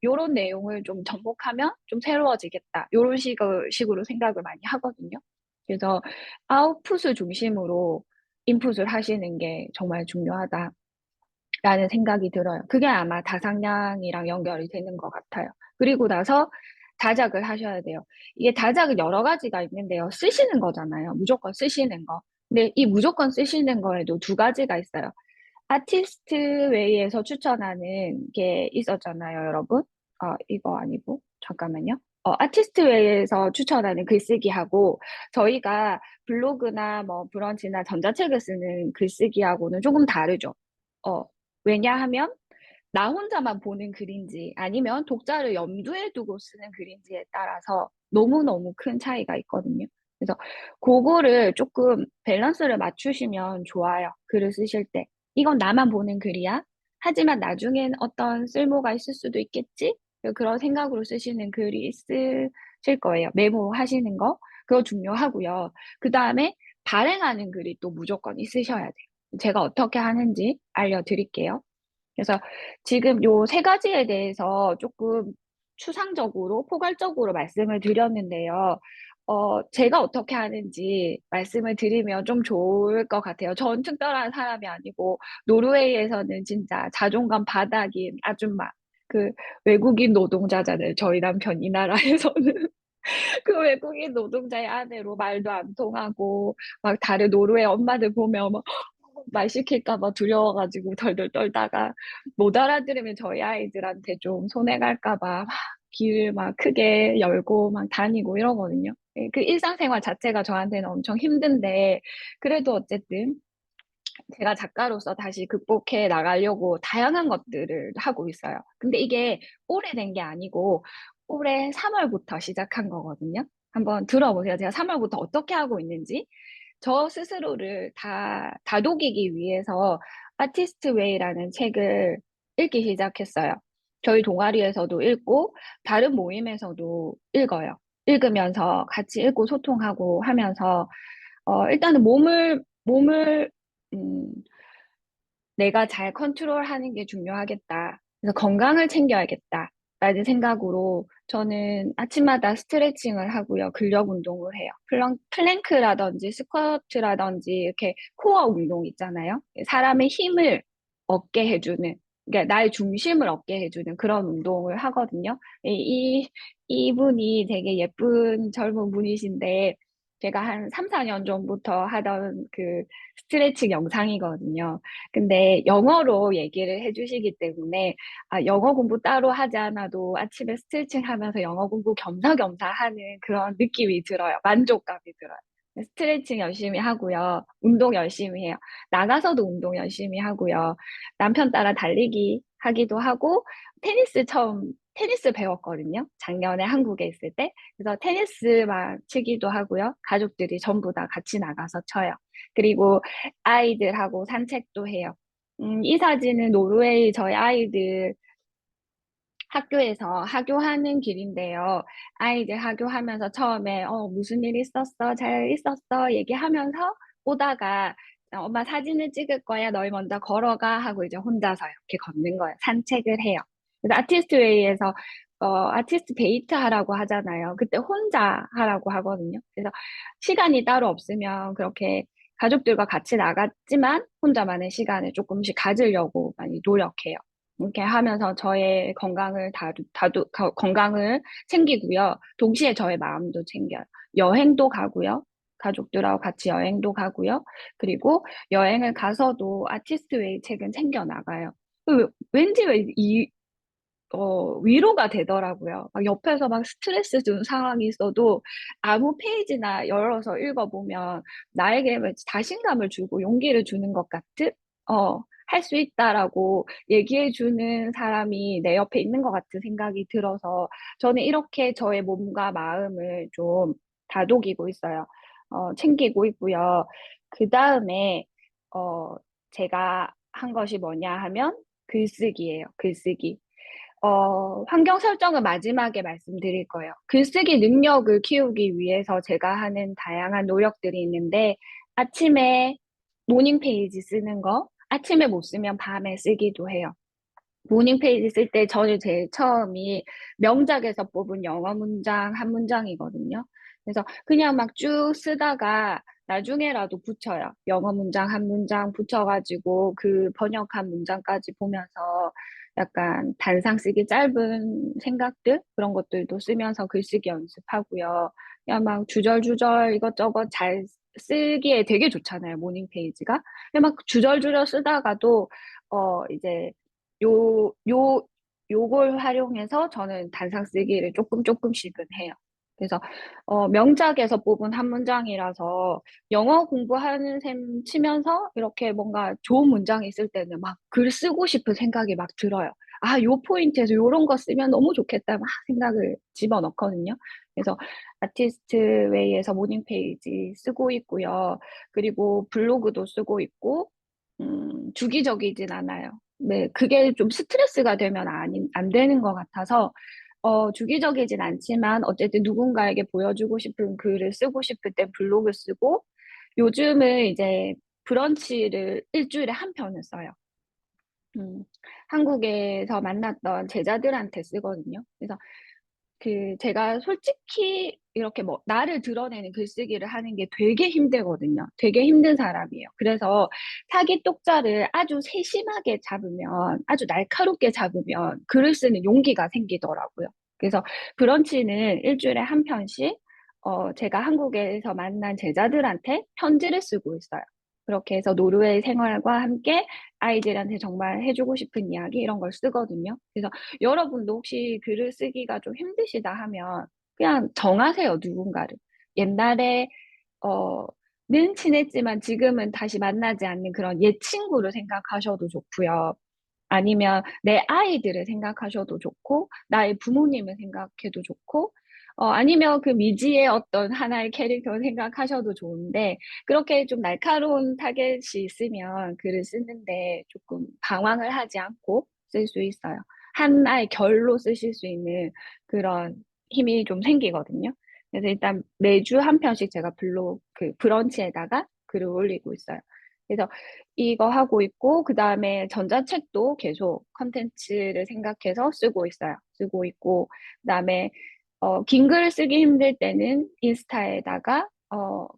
요런 내용을 좀 접목하면 좀 새로워지겠다. 요런 식으로 생각을 많이 하거든요. 그래서 아웃풋을 중심으로 인풋을 하시는 게 정말 중요하다. 라는 생각이 들어요. 그게 아마 다상량이랑 연결이 되는 것 같아요. 그리고 나서 다작을 하셔야 돼요. 이게 다작은 여러 가지가 있는데요. 쓰시는 거잖아요. 무조건 쓰시는 거. 근데 이 무조건 쓰시는 거에도 두 가지가 있어요. 아티스트 웨이에서 추천하는 게 있었잖아요, 여러분. 이거 아니고, 잠깐만요. 아티스트 웨이에서 추천하는 글쓰기하고, 저희가 블로그나 뭐 브런치나 전자책을 쓰는 글쓰기하고는 조금 다르죠. 어, 왜냐하면, 나 혼자만 보는 글인지 아니면 독자를 염두에 두고 쓰는 글인지에 따라서 너무너무 큰 차이가 있거든요. 그래서 그거를 조금 밸런스를 맞추시면 좋아요. 글을 쓰실 때. 이건 나만 보는 글이야. 하지만 나중엔 어떤 쓸모가 있을 수도 있겠지? 그런 생각으로 쓰시는 글이 있으실 거예요. 메모하시는 거. 그거 중요하고요. 그 다음에 발행하는 글이 또 무조건 있으셔야 돼요. 제가 어떻게 하는지 알려드릴게요. 그래서 지금 요 세 가지에 대해서 조금 추상적으로, 포괄적으로 말씀을 드렸는데요. 제가 어떻게 하는지 말씀을 드리면 좀 좋을 것 같아요. 전 특별한 사람이 아니고, 노르웨이에서는 진짜 자존감 바닥인 아줌마, 그 외국인 노동자잖아요. 저희 남편 이 나라에서는. 그 외국인 노동자의 아내로 말도 안 통하고, 막 다른 노르웨이 엄마들 보면 말 시킬까 봐 두려워가지고 덜덜 떨다가 못 알아들으면 저희 아이들한테 좀 손해 갈까 봐 길을 막 크게 열고 막 다니고 이러거든요. 예, 그 일상생활 자체가 저한테는 엄청 힘든데 그래도 어쨌든 제가 작가로서 다시 극복해 나가려고 다양한 것들을 하고 있어요. 근데 이게 오래된 게 아니고 올해 3월부터 시작한 거거든요. 한번 들어보세요. 제가 3월부터 어떻게 하고 있는지. 저 스스로를 다독이기 위해서 아티스트 웨이라는 책을 읽기 시작했어요. 저희 동아리에서도 읽고 다른 모임에서도 읽어요. 읽으면서 같이 읽고 소통하고 하면서 일단은 몸을 음, 내가 잘 컨트롤하는 게 중요하겠다. 그래서 건강을 챙겨야겠다. 라는 생각으로 저는 아침마다 스트레칭을 하고요. 근력 운동을 해요. 플랭크라든지 스쿼트라든지 이렇게 코어 운동 있잖아요. 사람의 힘을 얻게 해주는, 그러니까 나의 중심을 얻게 해주는 그런 운동을 하거든요. 이분이 되게 예쁜 젊은 분이신데 제가 한 3, 4년 전부터 하던 그 스트레칭 영상이거든요. 근데 영어로 얘기를 해주시기 때문에 영어 공부 따로 하지 않아도 아침에 스트레칭 하면서 영어 공부 겸사겸사 하는 그런 느낌이 들어요. 만족감이 들어요. 스트레칭 열심히 하고요. 운동 열심히 해요. 나가서도 운동 열심히 하고요. 남편 따라 달리기 하기도 하고, 테니스 배웠거든요. 작년에 한국에 있을 때. 그래서 테니스만 치기도 하고요. 가족들이 전부 다 같이 나가서 쳐요. 그리고 아이들하고 산책도 해요. 이 사진은 노르웨이 저희 아이들 학교에서 하교하는 길인데요. 아이들 하교하면서 처음에 무슨 일 있었어? 잘 있었어? 얘기하면서 오다가 엄마 사진을 찍을 거야. 너희 먼저 걸어가 하고 이제 혼자서 이렇게 걷는 거예요. 산책을 해요. 그래서 아티스트 웨이에서 아티스트 데이트 하라고 하잖아요. 그때 혼자 하라고 하거든요. 그래서 시간이 따로 없으면 그렇게 가족들과 같이 나갔지만 혼자만의 시간을 조금씩 가지려고 많이 노력해요. 이렇게 하면서 저의 건강을 챙기고요. 동시에 저의 마음도 챙겨요. 여행도 가고요. 가족들하고 같이 여행도 가고요. 그리고 여행을 가서도 아티스트 웨이 책은 챙겨 나가요. 왠지 위로가 되더라고요. 막 옆에서 막 스트레스 준 상황이 있어도 아무 페이지나 열어서 읽어보면 나에게 왠지 자신감을 주고 용기를 주는 것 같은, 할 수 있다라고 얘기해주는 사람이 내 옆에 있는 것 같은 생각이 들어서 저는 이렇게 저의 몸과 마음을 좀 다독이고 있어요. 챙기고 있고요. 그 다음에, 어, 제가 한 것이 뭐냐 하면 글쓰기예요. 글쓰기. 환경 설정은 마지막에 말씀드릴 거예요. 글쓰기 능력을 키우기 위해서 제가 하는 다양한 노력들이 있는데, 아침에 모닝 페이지 쓰는 거, 아침에 못 쓰면 밤에 쓰기도 해요. 모닝 페이지 쓸 때 저는 제일 처음이 명작에서 뽑은 영어 문장 한 문장이거든요. 그래서 그냥 막 쭉 쓰다가 나중에라도 붙여요. 영어 문장 한 문장 붙여가지고 그 번역한 문장까지 보면서 약간 단상 쓰기 짧은 생각들 그런 것들도 쓰면서 글쓰기 연습하고요. 그냥 막 주절주절 이것저것 잘 쓰기에 되게 좋잖아요. 모닝 페이지가. 그냥 막 주절주절 쓰다가도 이제 요걸 활용해서 저는 단상 쓰기를 조금씩은 해요. 그래서, 명작에서 뽑은 한 문장이라서 영어 공부하는 셈 치면서 이렇게 뭔가 좋은 문장이 있을 때는 막 글 쓰고 싶은 생각이 막 들어요. 아, 요 포인트에서 요런 거 쓰면 너무 좋겠다. 막 생각을 집어넣거든요. 그래서 아티스트 웨이에서 모닝 페이지 쓰고 있고요. 그리고 블로그도 쓰고 있고, 주기적이진 않아요. 네, 그게 좀 스트레스가 되면 안 되는 것 같아서, 주기적이진 않지만, 어쨌든 누군가에게 보여주고 싶은 글을 쓰고 싶을 때 블로그 쓰고, 요즘은 이제 브런치를 일주일에 한 편을 써요. 음, 한국에서 만났던 제자들한테 쓰거든요. 그래서 제가 솔직히 이렇게 뭐, 나를 드러내는 글쓰기를 하는 게 되게 힘들거든요. 되게 힘든 사람이에요. 그래서 사기 똑자를 아주 세심하게 잡으면, 아주 날카롭게 잡으면 글을 쓰는 용기가 생기더라고요. 그래서 브런치는 일주일에 한 편씩, 제가 한국에서 만난 제자들한테 편지를 쓰고 있어요. 그렇게 해서 노르웨이 생활과 함께 아이들한테 정말 해주고 싶은 이야기 이런 걸 쓰거든요. 그래서 여러분도 혹시 글을 쓰기가 좀 힘드시다 하면 그냥 정하세요, 누군가를. 옛날에, 어, 는 친했지만 지금은 다시 만나지 않는 그런 옛 친구를 생각하셔도 좋고요. 아니면 내 아이들을 생각하셔도 좋고, 나의 부모님을 생각해도 좋고, 아니면 그 미지의 어떤 하나의 캐릭터를 생각하셔도 좋은데, 그렇게 좀 날카로운 타겟이 있으면 글을 쓰는데 조금 방황을 하지 않고 쓸 수 있어요. 하나의 결로 쓰실 수 있는 그런 힘이 좀 생기거든요. 그래서 일단 매주 한 편씩 제가 브런치에다가 글을 올리고 있어요. 그래서 이거 하고 있고, 그 다음에 전자책도 계속 컨텐츠를 생각해서 쓰고 있어요. 쓰고 있고, 그 다음에, 긴 글 쓰기 힘들 때는 인스타에다가,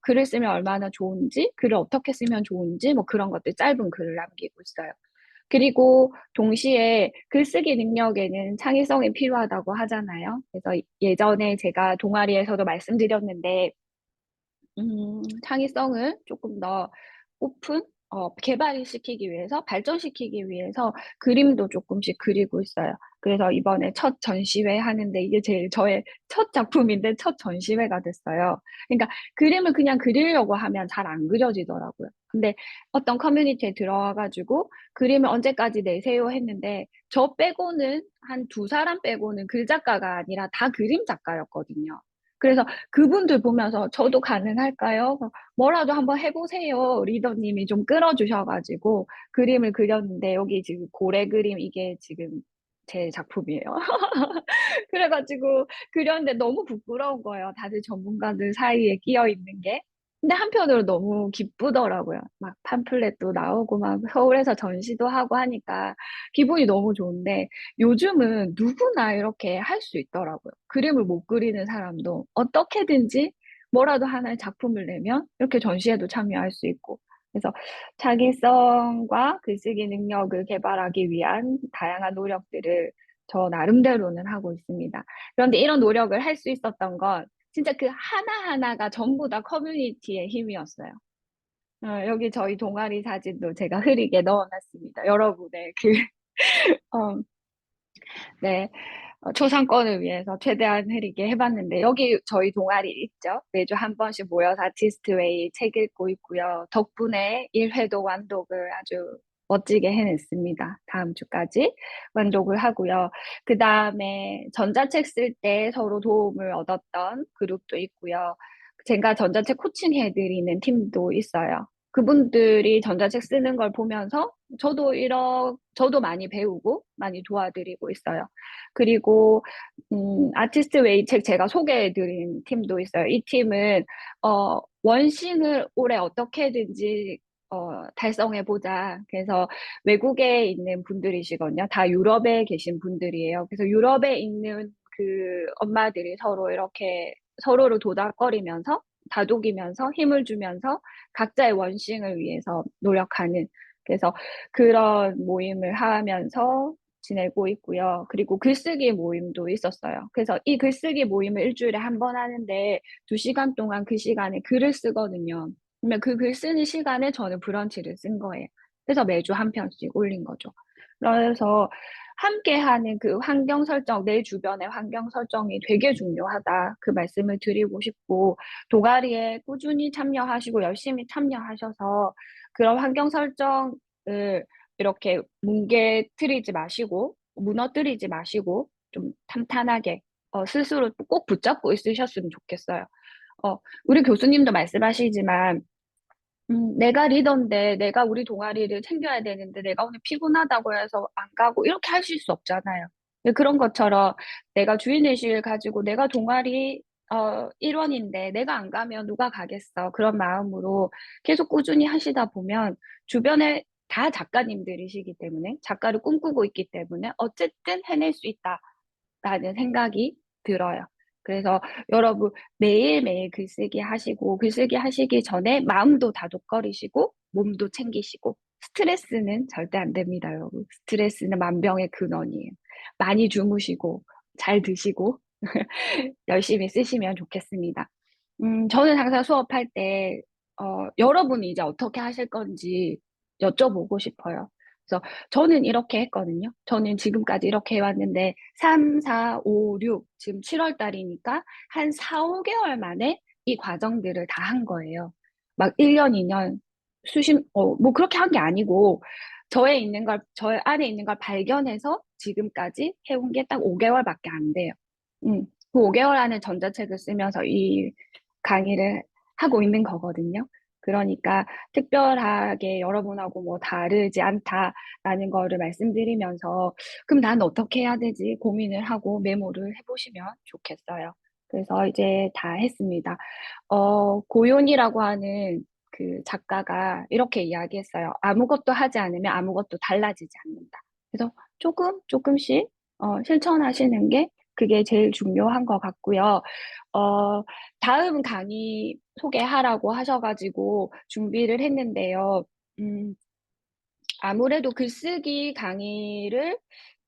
글을 쓰면 얼마나 좋은지, 글을 어떻게 쓰면 좋은지, 뭐 그런 것들 짧은 글을 남기고 있어요. 그리고 동시에 글쓰기 능력에는 창의성이 필요하다고 하잖아요. 그래서 예전에 제가 동아리에서도 말씀드렸는데, 창의성을 조금 더 오픈, 개발을 시키기 위해서, 발전시키기 위해서 그림도 조금씩 그리고 있어요. 그래서 이번에 첫 전시회 하는데 이게 제일 저의 첫 작품인데 첫 전시회가 됐어요. 그러니까 그림을 그냥 그리려고 하면 잘 안 그려지더라고요. 근데 어떤 커뮤니티에 들어와가지고 그림을 언제까지 내세요 했는데 저 빼고는 한 두 사람 빼고는 글작가가 아니라 다 그림 작가였거든요. 그래서 그분들 보면서 저도 가능할까요? 뭐라도 한번 해보세요. 리더님이 좀 끌어주셔가지고 그림을 그렸는데 여기 지금 고래 그림 이게 지금 제 작품이에요. 그래가지고 그렸는데 너무 부끄러운 거예요. 다들 전문가들 사이에 끼어 있는 게. 근데 한편으로 너무 기쁘더라고요. 막 팜플렛도 나오고 막 서울에서 전시도 하고 하니까 기분이 너무 좋은데 요즘은 누구나 이렇게 할 수 있더라고요. 그림을 못 그리는 사람도 어떻게든지 뭐라도 하나의 작품을 내면 이렇게 전시회도 참여할 수 있고. 그래서 자기성과 글쓰기 능력을 개발하기 위한 다양한 노력들을 저 나름대로는 하고 있습니다. 그런데 이런 노력을 할 수 있었던 건 진짜 그 하나하나가 전부 다 커뮤니티의 힘이었어요. 여기 저희 동아리 사진도 제가 흐리게 넣어놨습니다. 여러분의 그, 어, 네, 초상권을 위해서 최대한 흐리게 해봤는데, 여기 저희 동아리 있죠? 매주 한 번씩 모여서 아티스트 웨이 책 읽고 있고요. 덕분에 1회도 완독을 아주 멋지게 해냈습니다. 다음 주까지 완독을 하고요. 그 다음에 전자책 쓸 때 서로 도움을 얻었던 그룹도 있고요. 제가 전자책 코칭 해드리는 팀도 있어요. 그분들이 전자책 쓰는 걸 보면서 저도 많이 배우고 많이 도와드리고 있어요. 그리고 아티스트 웨이 책 제가 소개해드린 팀도 있어요. 이 팀은 원싱을 올해 어떻게든지 달성해보자. 그래서 외국에 있는 분들이시거든요. 다 유럽에 계신 분들이에요. 그래서 유럽에 있는 그 엄마들이 서로 이렇게 서로를 도닥거리면서 다독이면서 힘을 주면서 각자의 원싱을 위해서 노력하는 그래서 그런 모임을 하면서 지내고 있고요. 그리고 글쓰기 모임도 있었어요. 그래서 이 글쓰기 모임을 일주일에 한 번 하는데 2시간 동안 그 시간에 글을 쓰거든요. 그러면 그 글 쓰는 시간에 저는 브런치를 쓴 거예요. 그래서 매주 한 편씩 올린 거죠. 그래서 함께하는 그 환경 설정, 내 주변의 환경 설정이 되게 중요하다. 그 말씀을 드리고 싶고, 동아리에 꾸준히 참여하시고 열심히 참여하셔서 그런 환경 설정을 이렇게 뭉개뜨리지 마시고, 무너뜨리지 마시고, 좀 탄탄하게 스스로 꼭 붙잡고 있으셨으면 좋겠어요. 우리 교수님도 말씀하시지만, 내가 리더인데, 내가 우리 동아리를 챙겨야 되는데, 내가 오늘 피곤하다고 해서 안 가고, 이렇게 하실 수 없잖아요. 그런 것처럼 내가 주인의식을 가지고 내가 동아리, 일원인데, 내가 안 가면 누가 가겠어. 그런 마음으로 계속 꾸준히 하시다 보면, 주변에 다 작가님들이시기 때문에, 작가를 꿈꾸고 있기 때문에, 어쨌든 해낼 수 있다라는 생각이 들어요. 그래서 여러분, 매일매일 글쓰기 하시고, 글쓰기 하시기 전에 마음도 다독거리시고, 몸도 챙기시고, 스트레스는 절대 안 됩니다, 여러분. 스트레스는 만병의 근원이에요. 많이 주무시고, 잘 드시고, 열심히 쓰시면 좋겠습니다. 저는 항상 수업할 때, 여러분이 이제 어떻게 하실 건지 여쭤보고 싶어요. 그래서 저는 이렇게 했거든요. 저는 지금까지 이렇게 해왔는데, 3, 4, 5, 6, 지금 7월 달이니까 한 4, 5개월 만에 이 과정들을 다 한 거예요. 막 1년, 2년, 뭐 그렇게 한 게 아니고, 저의 안에 있는 걸 발견해서 지금까지 해온 게 딱 5개월밖에 안 돼요. 그 5개월 안에 전자책을 쓰면서 이 강의를 하고 있는 거거든요. 그러니까 특별하게 여러분하고 뭐 다르지 않다라는 거를 말씀드리면서 그럼 난 어떻게 해야 되지 고민을 하고 메모를 해보시면 좋겠어요. 그래서 이제 다 했습니다. 고윤이라고 하는 그 작가가 이렇게 이야기했어요. 아무것도 하지 않으면 아무것도 달라지지 않는다. 그래서 조금씩 실천하시는 게 그게 제일 중요한 것 같고요. 어, 다음 강의 소개하라고 하셔가지고 준비를 했는데요. 음, 아무래도 글쓰기 강의를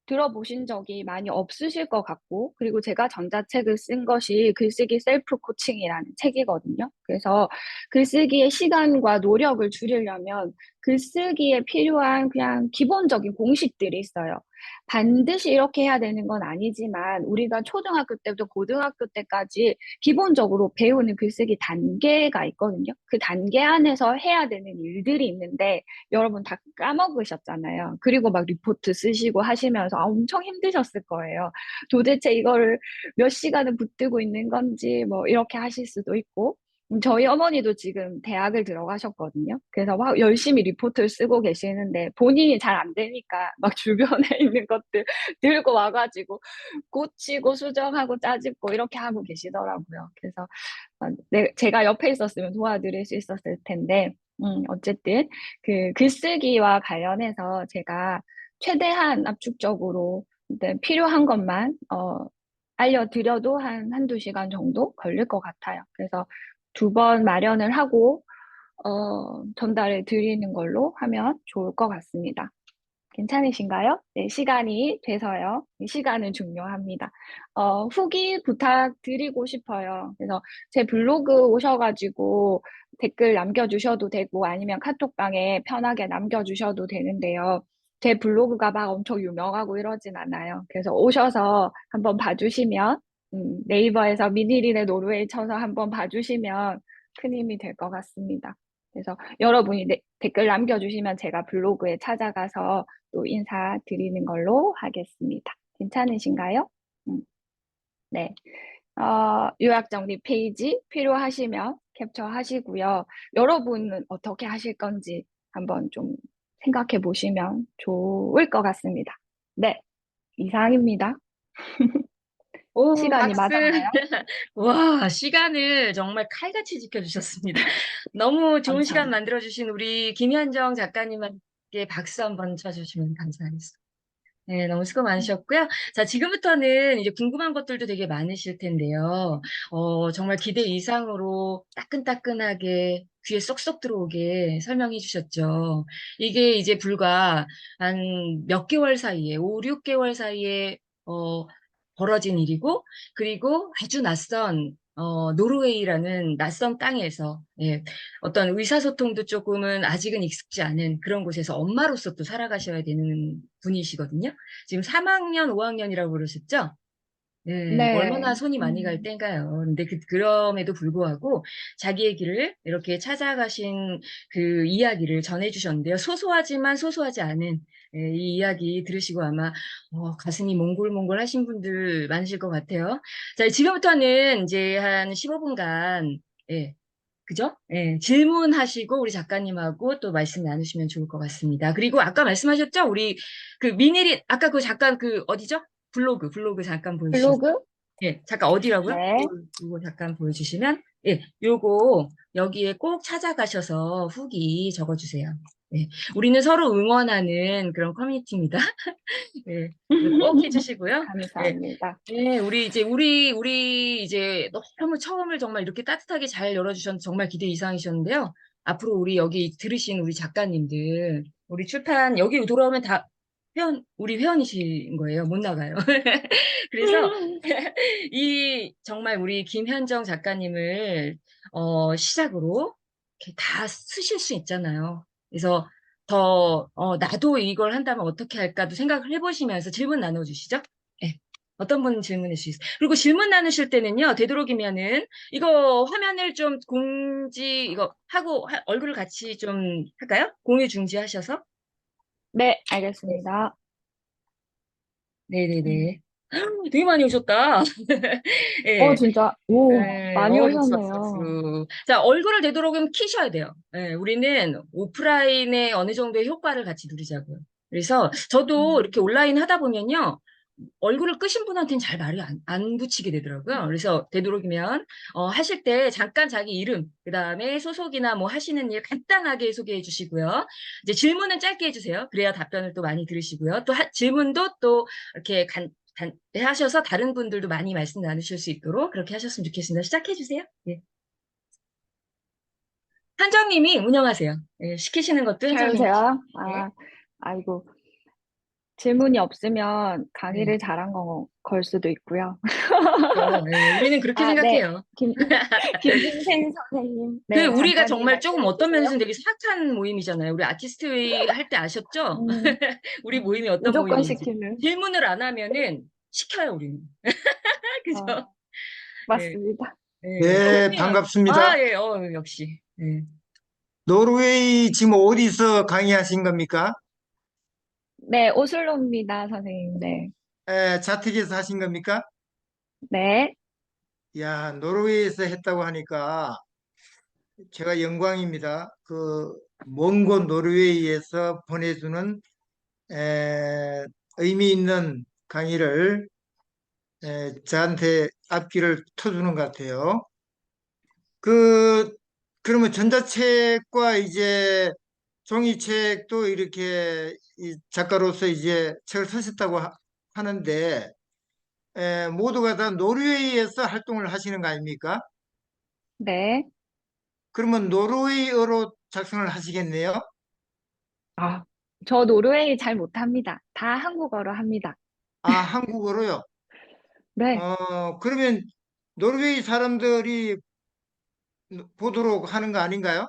들어보신 적이 많이 없으실 것 같고, 그리고 제가 전자책을 쓴 것이 글쓰기 셀프 코칭이라는 책이거든요. 그래서 글쓰기의 시간과 노력을 줄이려면 글쓰기에 필요한 그냥 기본적인 공식들이 있어요. 반드시 이렇게 해야 되는 건 아니지만, 우리가 초등학교 때부터 고등학교 때까지 기본적으로 배우는 글쓰기 단계가 있거든요. 그 단계 안에서 해야 되는 일들이 있는데, 여러분 다 까먹으셨잖아요. 그리고 막 리포트 쓰시고 하시면서 엄청 힘드셨을 거예요. 도대체 이거를 몇 시간을 붙들고 있는 건지 뭐 이렇게 하실 수도 있고. 저희 어머니도 지금 대학을 들어가셨거든요. 그래서 막 열심히 리포트를 쓰고 계시는데 본인이 잘 안 되니까 막 주변에 있는 것들 들고 와가지고 고치고 수정하고 짜집고 이렇게 하고 계시더라고요. 그래서 제가 옆에 있었으면 도와드릴 수 있었을 텐데, 어쨌든 그 글쓰기와 관련해서 제가 최대한 압축적으로 일단 필요한 것만 알려드려도 한두 시간 정도 걸릴 것 같아요. 그래서 2번 마련을 하고 전달을 드리는 걸로 하면 좋을 것 같습니다. 괜찮으신가요? 네, 시간이 돼서요. 이 시간은 중요합니다. 후기 부탁드리고 싶어요. 그래서 제 블로그 오셔가지고 댓글 남겨주셔도 되고 아니면 카톡방에 편하게 남겨주셔도 되는데요. 제 블로그가 막 엄청 유명하고 이러진 않아요. 그래서 오셔서 한번 봐주시면, 네이버에서 미니린의 노르웨이 쳐서 한번 봐주시면 큰 힘이 될 것 같습니다. 그래서 여러분이 댓글 남겨주시면 제가 블로그에 찾아가서 또 인사드리는 걸로 하겠습니다. 괜찮으신가요? 음, 네. 요약 정리 페이지 필요하시면 캡처하시고요. 여러분은 어떻게 하실 건지 한번 좀 생각해 보시면 좋을 것 같습니다. 네, 이상입니다. 오, 시간이 박수. 맞았나요? 와, 시간을 정말 칼같이 지켜주셨습니다. 너무 좋은 시간 감사합니다. 만들어주신 우리 김현정 작가님께 박수 한번 쳐주시면 감사하겠습니다. 네, 너무 수고 많으셨고요. 자, 지금부터는 이제 궁금한 것들도 되게 많으실 텐데요. 정말 기대 이상으로 따끈따끈하게 귀에 쏙쏙 들어오게 설명해 주셨죠. 이게 이제 불과 한 몇 개월 사이에, 5, 6개월 사이에, 벌어진 일이고, 그리고 아주 낯선, 노르웨이라는 낯선 땅에서, 예, 어떤 의사소통도 조금은 아직은 익숙지 않은 그런 곳에서 엄마로서 또 살아가셔야 되는 분이시거든요. 지금 3학년, 5학년이라고 그러셨죠? 네, 네, 얼마나 손이 많이 갈 때인가요? 근데 그럼에도 불구하고 자기의 길을 이렇게 찾아가신 그 이야기를 전해주셨는데요. 소소하지만 소소하지 않은 이 이야기 들으시고 아마 가슴이 몽골몽골 하신 분들 많으실 것 같아요. 자, 지금부터는 이제 한 15분간, 예, 그죠? 예, 질문하시고 우리 작가님하고 또 말씀 나누시면 좋을 것 같습니다. 그리고 아까 말씀하셨죠? 우리 그 미네리, 아까 그 잠깐 그 어디죠? 블로그 잠깐 보여주셨어요. 블로그? 예, 잠깐 어디라고요? 네, 요거 잠깐 보여주시면, 예, 요거 여기에 꼭 찾아가셔서 후기 적어주세요. 예, 우리는 서로 응원하는 그런 커뮤니티입니다. 예, 이거 꼭 해주시고요. 예, 감사합니다. 네, 우리 이제 너무 처음을 정말 이렇게 따뜻하게 잘 열어주셔서 정말 기대 이상이셨는데요. 앞으로 우리 여기 들으신 우리 작가님들, 우리 출판, 여기 돌아오면 다 우리 회원이신 거예요. 못 나가요. 그래서 정말 우리 김현정 작가님을, 시작으로 이렇게 다 쓰실 수 있잖아요. 그래서 나도 이걸 한다면 어떻게 할까도 생각을 해보시면서 질문 나눠주시죠. 네. 어떤 분 질문할 수 있어요? 그리고 질문 나누실 때는요, 되도록이면은, 이거 화면을 좀 이거 하고, 얼굴을 같이 좀 할까요? 공유 중지하셔서. 네, 네. 알겠습니다. 음. 네네네. 되게 많이 오셨다. 예. 진짜, 오, 네, 많이 박수, 박수, 오셨네요. 박수. 자, 얼굴을 되도록이면 키셔야 돼요. 예, 우리는 오프라인의 어느 정도의 효과를 같이 누리자고요. 그래서 저도 이렇게 음, 온라인 하다 보면요. 얼굴을 끄신 분한테는 잘 말이 안 붙이게 되더라고요. 그래서 되도록이면, 하실 때 잠깐 자기 이름, 그 다음에 소속이나 뭐 하시는 일 간단하게 소개해 주시고요. 이제 질문은 짧게 해주세요. 그래야 답변을 또 많이 들으시고요. 또 질문도 또 이렇게 하셔서 다른 분들도 많이 말씀 나누실 수 있도록 그렇게 하셨으면 좋겠습니다. 시작해 주세요. 예. 한정님이 운영하세요. 예, 시키시는 것도 한정님이. 채우세요? 네. 아이고. 질문이 없으면 네. 강의를 잘한 걸 수도 있고요. 예, 우리는 그렇게 네. 생각해요. 김진생 선생님. 네, 우리가 작가님 정말 조금 말씀해 어떤 주세요. 면에서는 되게 사악한 모임이잖아요. 우리 아티스트 할 때 아셨죠? 음, 우리 모임이 어떤 무조건 모임인지. 시키는. 질문을 안 하면은 시켜요, 우리는. 어, 그죠? 예, 맞습니다. 예. 네, 선생님. 반갑습니다. 아, 예, 역시. 예. 노르웨이 지금 어디서 강의하신 겁니까? 네, 오슬로입니다, 선생님. 네. 자택에서 하신 겁니까? 네. 야, 노르웨이에서 했다고 하니까 제가 영광입니다. 그 먼 곳 노르웨이에서 보내주는 의미 있는 강의를 저한테 앞길을 터주는 것 같아요. 그 그러면 전자책과 이제 종이책도 이렇게 이 작가로서 이제 책을 쓰셨다고 하는데 모두가 다 노르웨이에서 활동을 하시는 거 아닙니까? 네. 그러면 노르웨이어로 작성을 하시겠네요? 아, 저 노르웨이 잘 못합니다. 다 한국어로 합니다. 아, 한국어로요? 네. 그러면 노르웨이 사람들이 보도록 하는 거 아닌가요?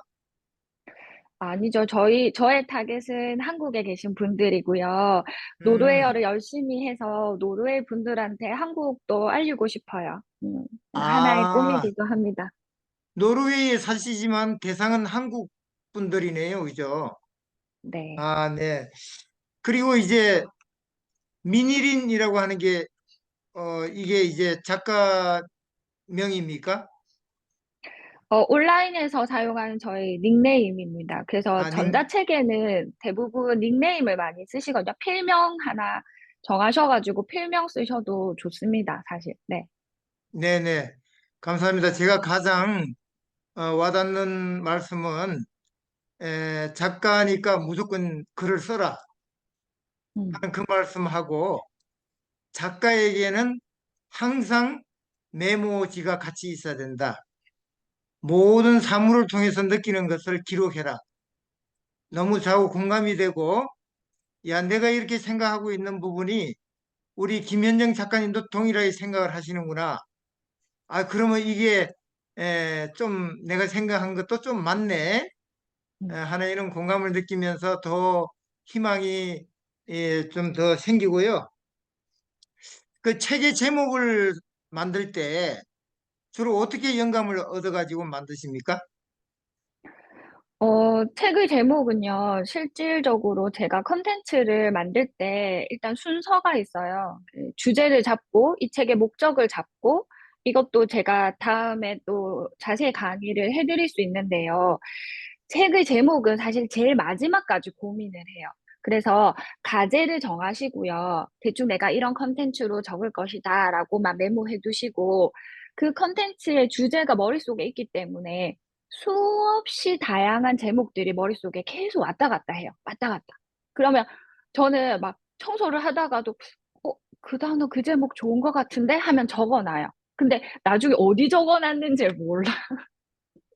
아니죠. 저의 타겟은 한국에 계신 분들이고요. 음, 노르웨이어를 열심히 해서 노르웨이 분들한테 한국도 알리고 싶어요. 하나의 아, 꿈이기도 합니다. 노르웨이에 사시지만 대상은 한국 분들이네요. 그죠? 네. 아, 네. 그리고 이제 민일인이라고 하는 게, 이게 이제 작가 명입니까? 온라인에서 사용하는 저희 닉네임입니다. 그래서 아, 전자책에는 대부분 닉네임을 많이 쓰시거든요. 필명 하나 정하셔가지고 필명 쓰셔도 좋습니다, 사실. 네. 네네. 감사합니다. 제가 가장 와닿는 말씀은 작가니까 무조건 글을 써라 음, 하는 그 말씀하고 작가에게는 항상 메모지가 같이 있어야 된다. 모든 사물을 통해서 느끼는 것을 기록해라. 너무 좌우 공감이 되고, 야, 내가 이렇게 생각하고 있는 부분이 우리 김현정 작가님도 동일하게 생각을 하시는구나. 아, 그러면 이게 좀 내가 생각한 것도 좀 맞네. 음. 하는 이런 공감을 느끼면서 더 희망이 좀 더 생기고요. 그 책의 제목을 만들 때 주로 어떻게 영감을 얻어가지고 만드십니까? 책의 제목은요, 실질적으로 제가 컨텐츠를 만들 때 일단 순서가 있어요. 그 주제를 잡고, 이 책의 목적을 잡고, 이것도 제가 다음에 또 자세히 강의를 해드릴 수 있는데요. 책의 제목은 사실 제일 마지막까지 고민을 해요. 그래서 가제를 정하시고요. 대충 내가 이런 컨텐츠로 적을 것이다 라고만 메모해 두시고, 그 컨텐츠의 주제가 머릿속에 있기 때문에 수없이 다양한 제목들이 머릿속에 계속 왔다 갔다 해요. 왔다 갔다. 그러면 저는 막 청소를 하다가도, 그 단어 그 제목 좋은 것 같은데? 하면 적어놔요. 근데 나중에 어디 적어놨는지 몰라.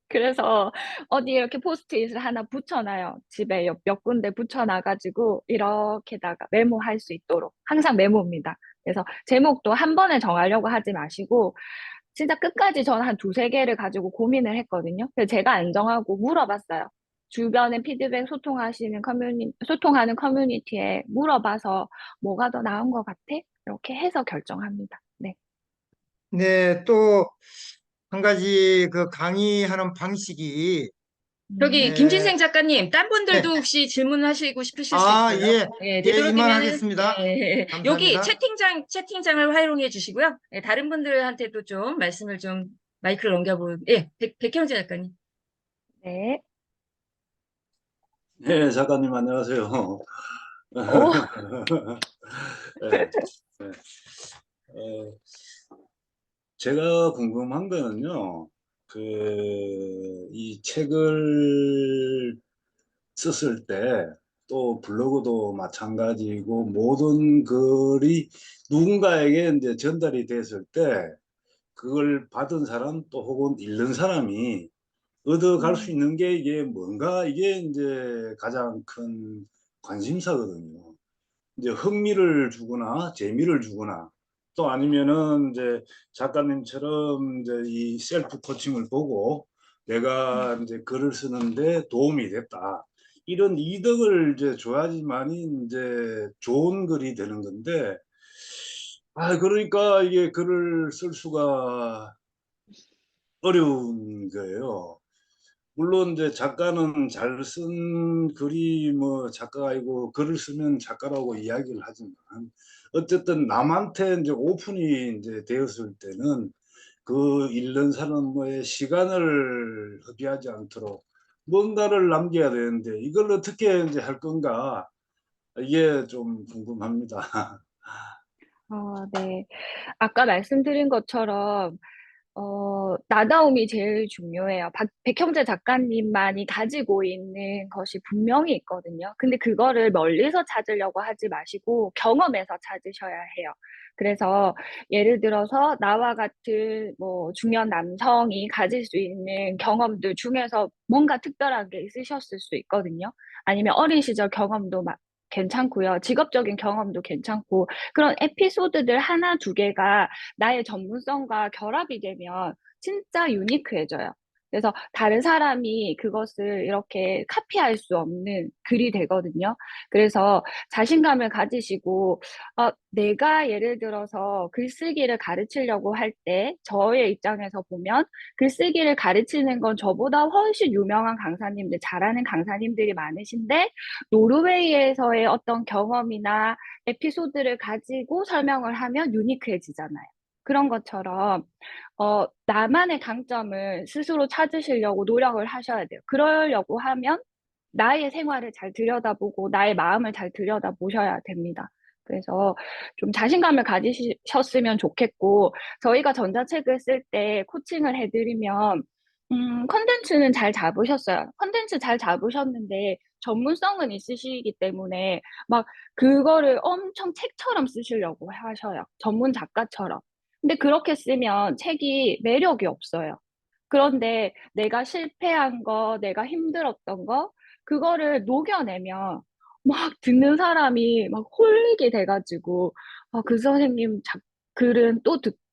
그래서 어디 이렇게 포스트잇을 하나 붙여놔요. 집에 몇 군데 붙여놔가지고 이렇게다가 메모할 수 있도록 항상 메모입니다. 그래서 제목도 한 번에 정하려고 하지 마시고 진짜 끝까지 저는 한 두세 개를 가지고 고민을 했거든요. 그래서 제가 안 정하고 물어봤어요. 주변에 피드백 소통하는 커뮤니티에 물어봐서 뭐가 더 나은 것 같아? 이렇게 해서 결정합니다. 네. 네, 또 한 가지 그 강의하는 방식이 음. 저기 에, 김진생 작가님, 딴 분들도 네. 혹시 질문하시고 싶으실 수 아, 있어요. 예. 예, 예, 되도록이면은 이만하겠습니다. 예, 여기 감사합니다. 채팅장을 활용해 주시고요. 예, 다른 분들한테도 좀 말씀을 좀 마이크를 넘겨보. 예, 백현재 작가님. 네. 네, 작가님 안녕하세요. 오, 네, 네. 어, 제가 궁금한 거는요, 이 책을 썼을 때, 또 블로그도 마찬가지고, 모든 글이 누군가에게 이제 전달이 됐을 때, 그걸 받은 사람 또 혹은 읽는 사람이 얻어갈 수 음, 있는 게 이게 뭔가, 이게 이제 가장 큰 관심사거든요. 이제 흥미를 주거나 재미를 주거나 또 아니면은 이제 작가님처럼 이제 이 셀프 코칭을 보고 내가 이제 글을 쓰는데 도움이 됐다. 이런 이득을 이제 줘야지만이 이제 좋은 글이 되는 건데, 그러니까 이게 글을 쓸 수가 어려운 거예요. 물론 이제 작가는 잘 쓴 글이 뭐 작가가 아니고 글을 쓰면 작가라고 이야기를 하지만 어쨌든 남한테 이제 오픈이 이제 되었을 때는 그 읽는 사람의 시간을 허비하지 않도록 뭔가를 남겨야 되는데 이걸 어떻게 이제 할 건가, 이게 좀 궁금합니다. 네. 아까 말씀드린 것처럼, 나다움이 제일 중요해요. 백형재 작가님만이 가지고 있는 것이 분명히 있거든요. 근데 그거를 멀리서 찾으려고 하지 마시고 경험에서 찾으셔야 해요. 그래서 예를 들어서 나와 같은 뭐 중년 남성이 가질 수 있는 경험들 중에서 뭔가 특별한 게 있으셨을 수 있거든요. 아니면 어린 시절 경험도 괜찮고요. 직업적인 경험도 괜찮고 그런 에피소드들 하나 두 개가 나의 전문성과 결합이 되면 진짜 유니크해져요. 그래서 다른 사람이 그것을 이렇게 카피할 수 없는 글이 되거든요. 그래서 자신감을 가지시고 내가 예를 들어서 글쓰기를 가르치려고 할 때 저의 입장에서 보면 글쓰기를 가르치는 건 저보다 훨씬 유명한 강사님들, 잘하는 강사님들이 많으신데 노르웨이에서의 어떤 경험이나 에피소드를 가지고 설명을 하면 유니크해지잖아요. 그런 것처럼 나만의 강점을 스스로 찾으시려고 노력을 하셔야 돼요. 그러려고 하면 나의 생활을 잘 들여다보고 나의 마음을 잘 들여다보셔야 됩니다. 그래서 좀 자신감을 가지셨으면 좋겠고, 저희가 전자책을 쓸 때 코칭을 해드리면, 컨텐츠는 잘 잡으셨어요. 컨텐츠 잘 잡으셨는데, 전문성은 있으시기 때문에, 막, 그거를 엄청 책처럼 쓰시려고 하셔요. 전문 작가처럼. 근데 그렇게 쓰면 책이 매력이 없어요. 그런데 내가 실패한 거, 내가 힘들었던 거, 그거를 녹여내면 막 듣는 사람이 막 홀리게 돼가지고, 그 선생님 글은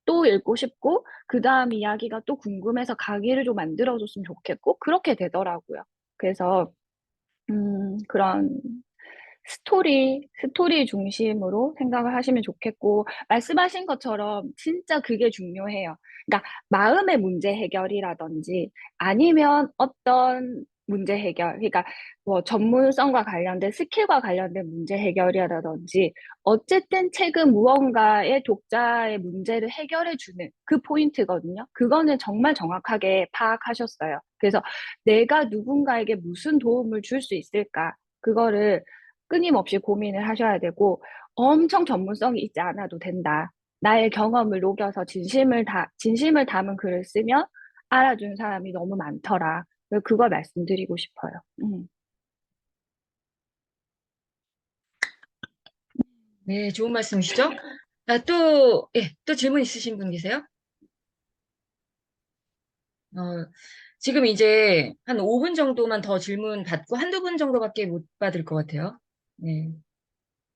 또 읽고 싶고, 그 다음 이야기가 또 궁금해서 강의를 좀 만들어줬으면 좋겠고, 그렇게 되더라고요. 그래서, 그런 스토리 중심으로 생각을 하시면 좋겠고, 말씀하신 것처럼 진짜 그게 중요해요. 그러니까 마음의 문제 해결이라든지 아니면 어떤 문제 해결, 그러니까 뭐 전문성과 관련된 스킬과 관련된 문제 해결이라든지 어쨌든 책은 무언가의 독자의 문제를 해결해 주는 그 포인트거든요. 그거는 정말 정확하게 파악하셨어요. 그래서 내가 누군가에게 무슨 도움을 줄 수 있을까? 그거를 끊임없이 고민을 하셔야 되고, 엄청 전문성이 있지 않아도 된다. 나의 경험을 녹여서 진심을 담은 글을 쓰면 알아주는 사람이 너무 많더라. 그걸 말씀드리고 싶어요. 네, 좋은 말씀이시죠? 또 질문 있으신 분 계세요? 어, 지금 이제 한 5분 정도만 더 질문 받고 한두 분 정도밖에 못 받을 것 같아요. 네.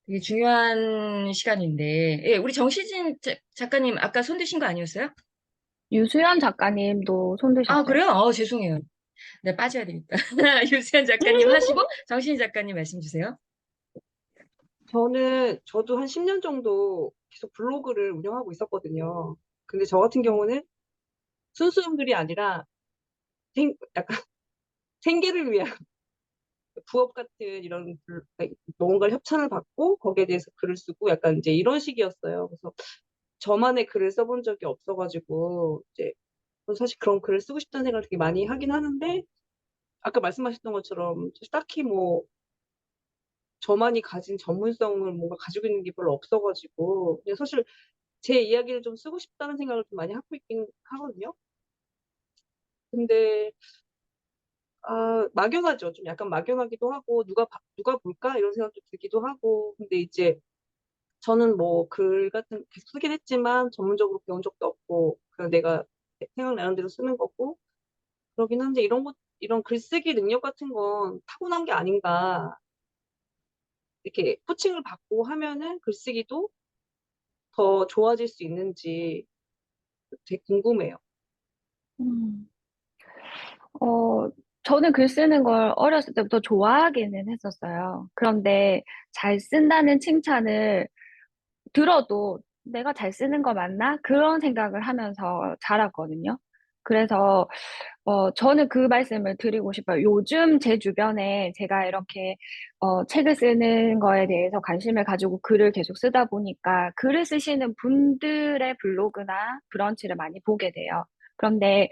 되게 중요한 시간인데, 예, 우리 정시진 작가님 아까 손 드신 거 아니었어요? 유수연 작가님도 손 아, 드셨어요. 그래요? 죄송해요. 네, 빠져야 되겠다. 유수연 작가님 하시고, 정신 작가님 말씀 주세요. 저도 한 10년 정도 계속 블로그를 운영하고 있었거든요. 근데 저 같은 경우는 순수한 글이 아니라 약간 생계를 위한 부업 같은 이런 뭔가를 협찬을 받고 거기에 대해서 글을 쓰고 약간 이제 이런 식이었어요. 그래서 저만의 글을 써본 적이 없어가지고 이제 사실 그런 글을 쓰고 싶다는 생각을 되게 많이 하긴 하는데 아까 말씀하셨던 것처럼 딱히 뭐 저만이 가진 전문성을 뭔가 가지고 있는 게 별로 없어가지고 그냥 사실 제 이야기를 좀 쓰고 싶다는 생각을 좀 많이 하고 있긴 하거든요. 근데 막연하죠. 좀 약간 막연하기도 하고 누가 볼까 이런 생각도 들기도 하고. 근데 이제 저는 뭐 글 같은 계속 쓰긴 했지만 전문적으로 배운 적도 없고 그냥 내가 생각나는 대로 쓰는 거고 그러긴 한데 이런 글쓰기 능력 같은 건 타고난 게 아닌가. 이렇게 코칭을 받고 하면은 글쓰기도 더 좋아질 수 있는지 되게 궁금해요. 음. 어, 저는 글 쓰는 걸 어렸을 때부터 좋아하기는 했었어요. 그런데 잘 쓴다는 칭찬을 들어도 내가 잘 쓰는 거 맞나? 그런 생각을 하면서 자랐거든요. 그래서, 저는 그 말씀을 드리고 싶어요. 요즘 제 주변에 제가 이렇게, 책을 쓰는 거에 대해서 관심을 가지고 글을 계속 쓰다 보니까 글을 쓰시는 분들의 블로그나 브런치를 많이 보게 돼요. 그런데,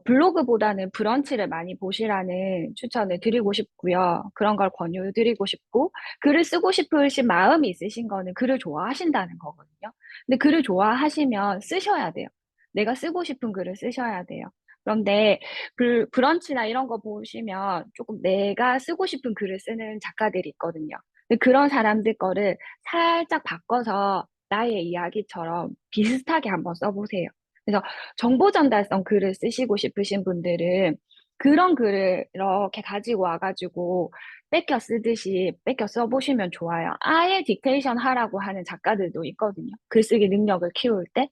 블로그보다는 브런치를 많이 보시라는 추천을 드리고 싶고요. 그런 걸 권유드리고 싶고, 글을 쓰고 싶으신 마음이 있으신 거는 글을 좋아하신다는 거거든요. 근데 글을 좋아하시면 쓰셔야 돼요. 내가 쓰고 싶은 글을 쓰셔야 돼요. 그런데 브런치나 이런 거 보시면 조금 내가 쓰고 싶은 글을 쓰는 작가들이 있거든요. 근데 그런 사람들 거를 살짝 바꿔서 나의 이야기처럼 비슷하게 한번 써보세요. 그래서 정보 전달성 글을 쓰시고 싶으신 분들은 그런 글을 이렇게 가지고 와가지고 뺏겨 쓰듯이 뺏겨 써보시면 좋아요. 아예 딕테이션 하라고 하는 작가들도 있거든요. 글쓰기 능력을 키울 때.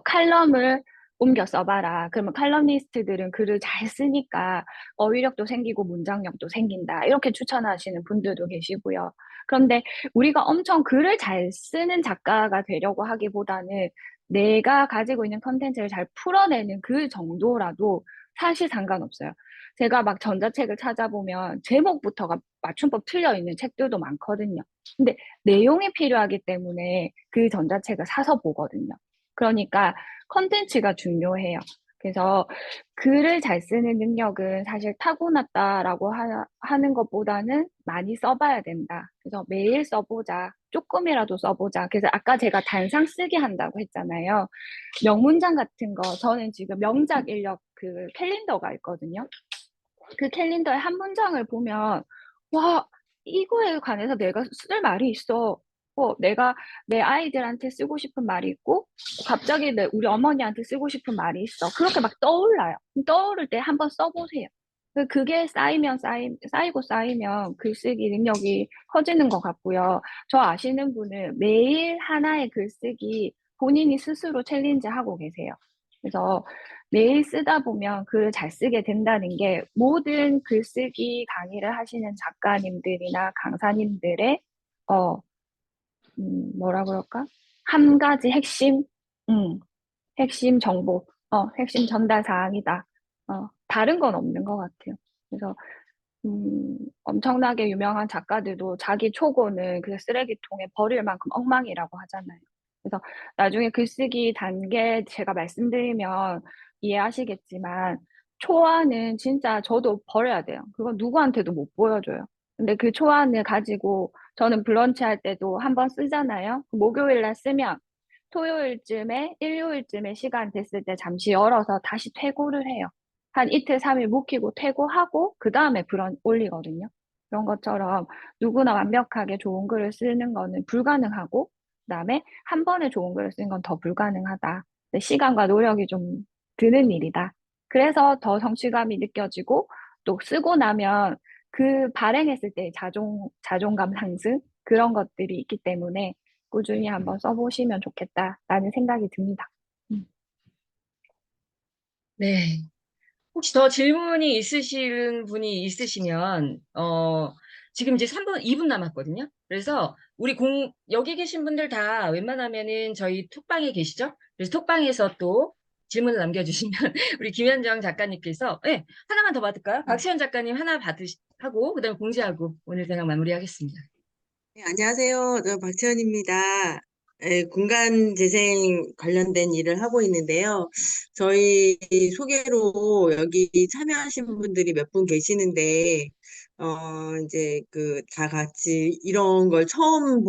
칼럼을 옮겨 써봐라. 그러면 칼럼니스트들은 글을 잘 쓰니까 어휘력도 생기고 문장력도 생긴다. 이렇게 추천하시는 분들도 계시고요. 그런데 우리가 엄청 글을 잘 쓰는 작가가 되려고 하기보다는 내가 가지고 있는 컨텐츠를 잘 풀어내는 그 정도라도 사실 상관없어요. 제가 막 전자책을 찾아보면 제목부터가 맞춤법 틀려 있는 책들도 많거든요. 근데 내용이 필요하기 때문에 그 전자책을 사서 보거든요. 그러니까 컨텐츠가 중요해요. 그래서 글을 잘 쓰는 능력은 사실 타고났다라고 하는 것보다는 많이 써봐야 된다. 그래서 매일 써보자. 조금이라도 써보자. 그래서 아까 제가 단상 쓰기 한다고 했잖아요. 명문장 같은 거, 저는 지금 명작 인력 그 캘린더가 있거든요. 그 캘린더의 한 문장을 보면, 와, 이거에 관해서 내가 쓸 말이 있어. 내가 내 아이들한테 쓰고 싶은 말이 있고, 갑자기 우리 어머니한테 쓰고 싶은 말이 있어. 그렇게 막 떠올라요. 떠오를 때 한번 써보세요. 그게 쌓이고 쌓이면 글쓰기 능력이 커지는 것 같고요. 저 아시는 분은 매일 하나의 글쓰기 본인이 스스로 챌린지 하고 계세요. 그래서 매일 쓰다 보면 글을 잘 쓰게 된다는 게 모든 글쓰기 강의를 하시는 작가님들이나 강사님들의 어, 뭐라 그럴까? 한 가지 음, 핵심 정보, 핵심 전달 사항이다. 다른 건 없는 것 같아요. 그래서 엄청나게 유명한 작가들도 자기 초고는 그 쓰레기통에 버릴 만큼 엉망이라고 하잖아요. 그래서 나중에 글쓰기 단계 제가 말씀드리면 이해하시겠지만 초안은 진짜 저도 버려야 돼요. 그건 누구한테도 못 보여줘요. 근데 그 초안을 가지고 저는 브런치 할 때도 한번 쓰잖아요. 목요일 날 쓰면 토요일쯤에, 일요일쯤에 시간 됐을 때 잠시 열어서 다시 퇴고를 해요. 한 이틀, 3일 묵히고 퇴고하고 그 다음에 브런 올리거든요. 그런 것처럼 누구나 완벽하게 좋은 글을 쓰는 거는 불가능하고 그다음에 한 번에 좋은 글을 쓰는 건 더 불가능하다. 시간과 노력이 좀 드는 일이다. 그래서 더 성취감이 느껴지고 또 쓰고 나면 그 발행했을 때 자존감 상승 그런 것들이 있기 때문에 꾸준히 한번 써보시면 좋겠다라는 생각이 듭니다. 네. 혹시 더 질문이 있으신 분이 있으시면, 지금 이제 3분, 2분 남았거든요. 그래서 여기 계신 분들 다 웬만하면은 저희 톡방에 계시죠? 그래서 톡방에서 또 질문을 남겨주시면 우리 김현정 작가님께서, 네, 하나만 더 받을까요? 박시현 작가님 하나 하고, 그 다음에 공지하고 오늘 대강 마무리하겠습니다. 네, 안녕하세요. 박채원입니다. 공간 재생 관련된 일을 하고 있는데요. 저희 소개로 여기 참여하신 분들이 몇 분 계시는데, 이제 다 같이 이런 걸 처음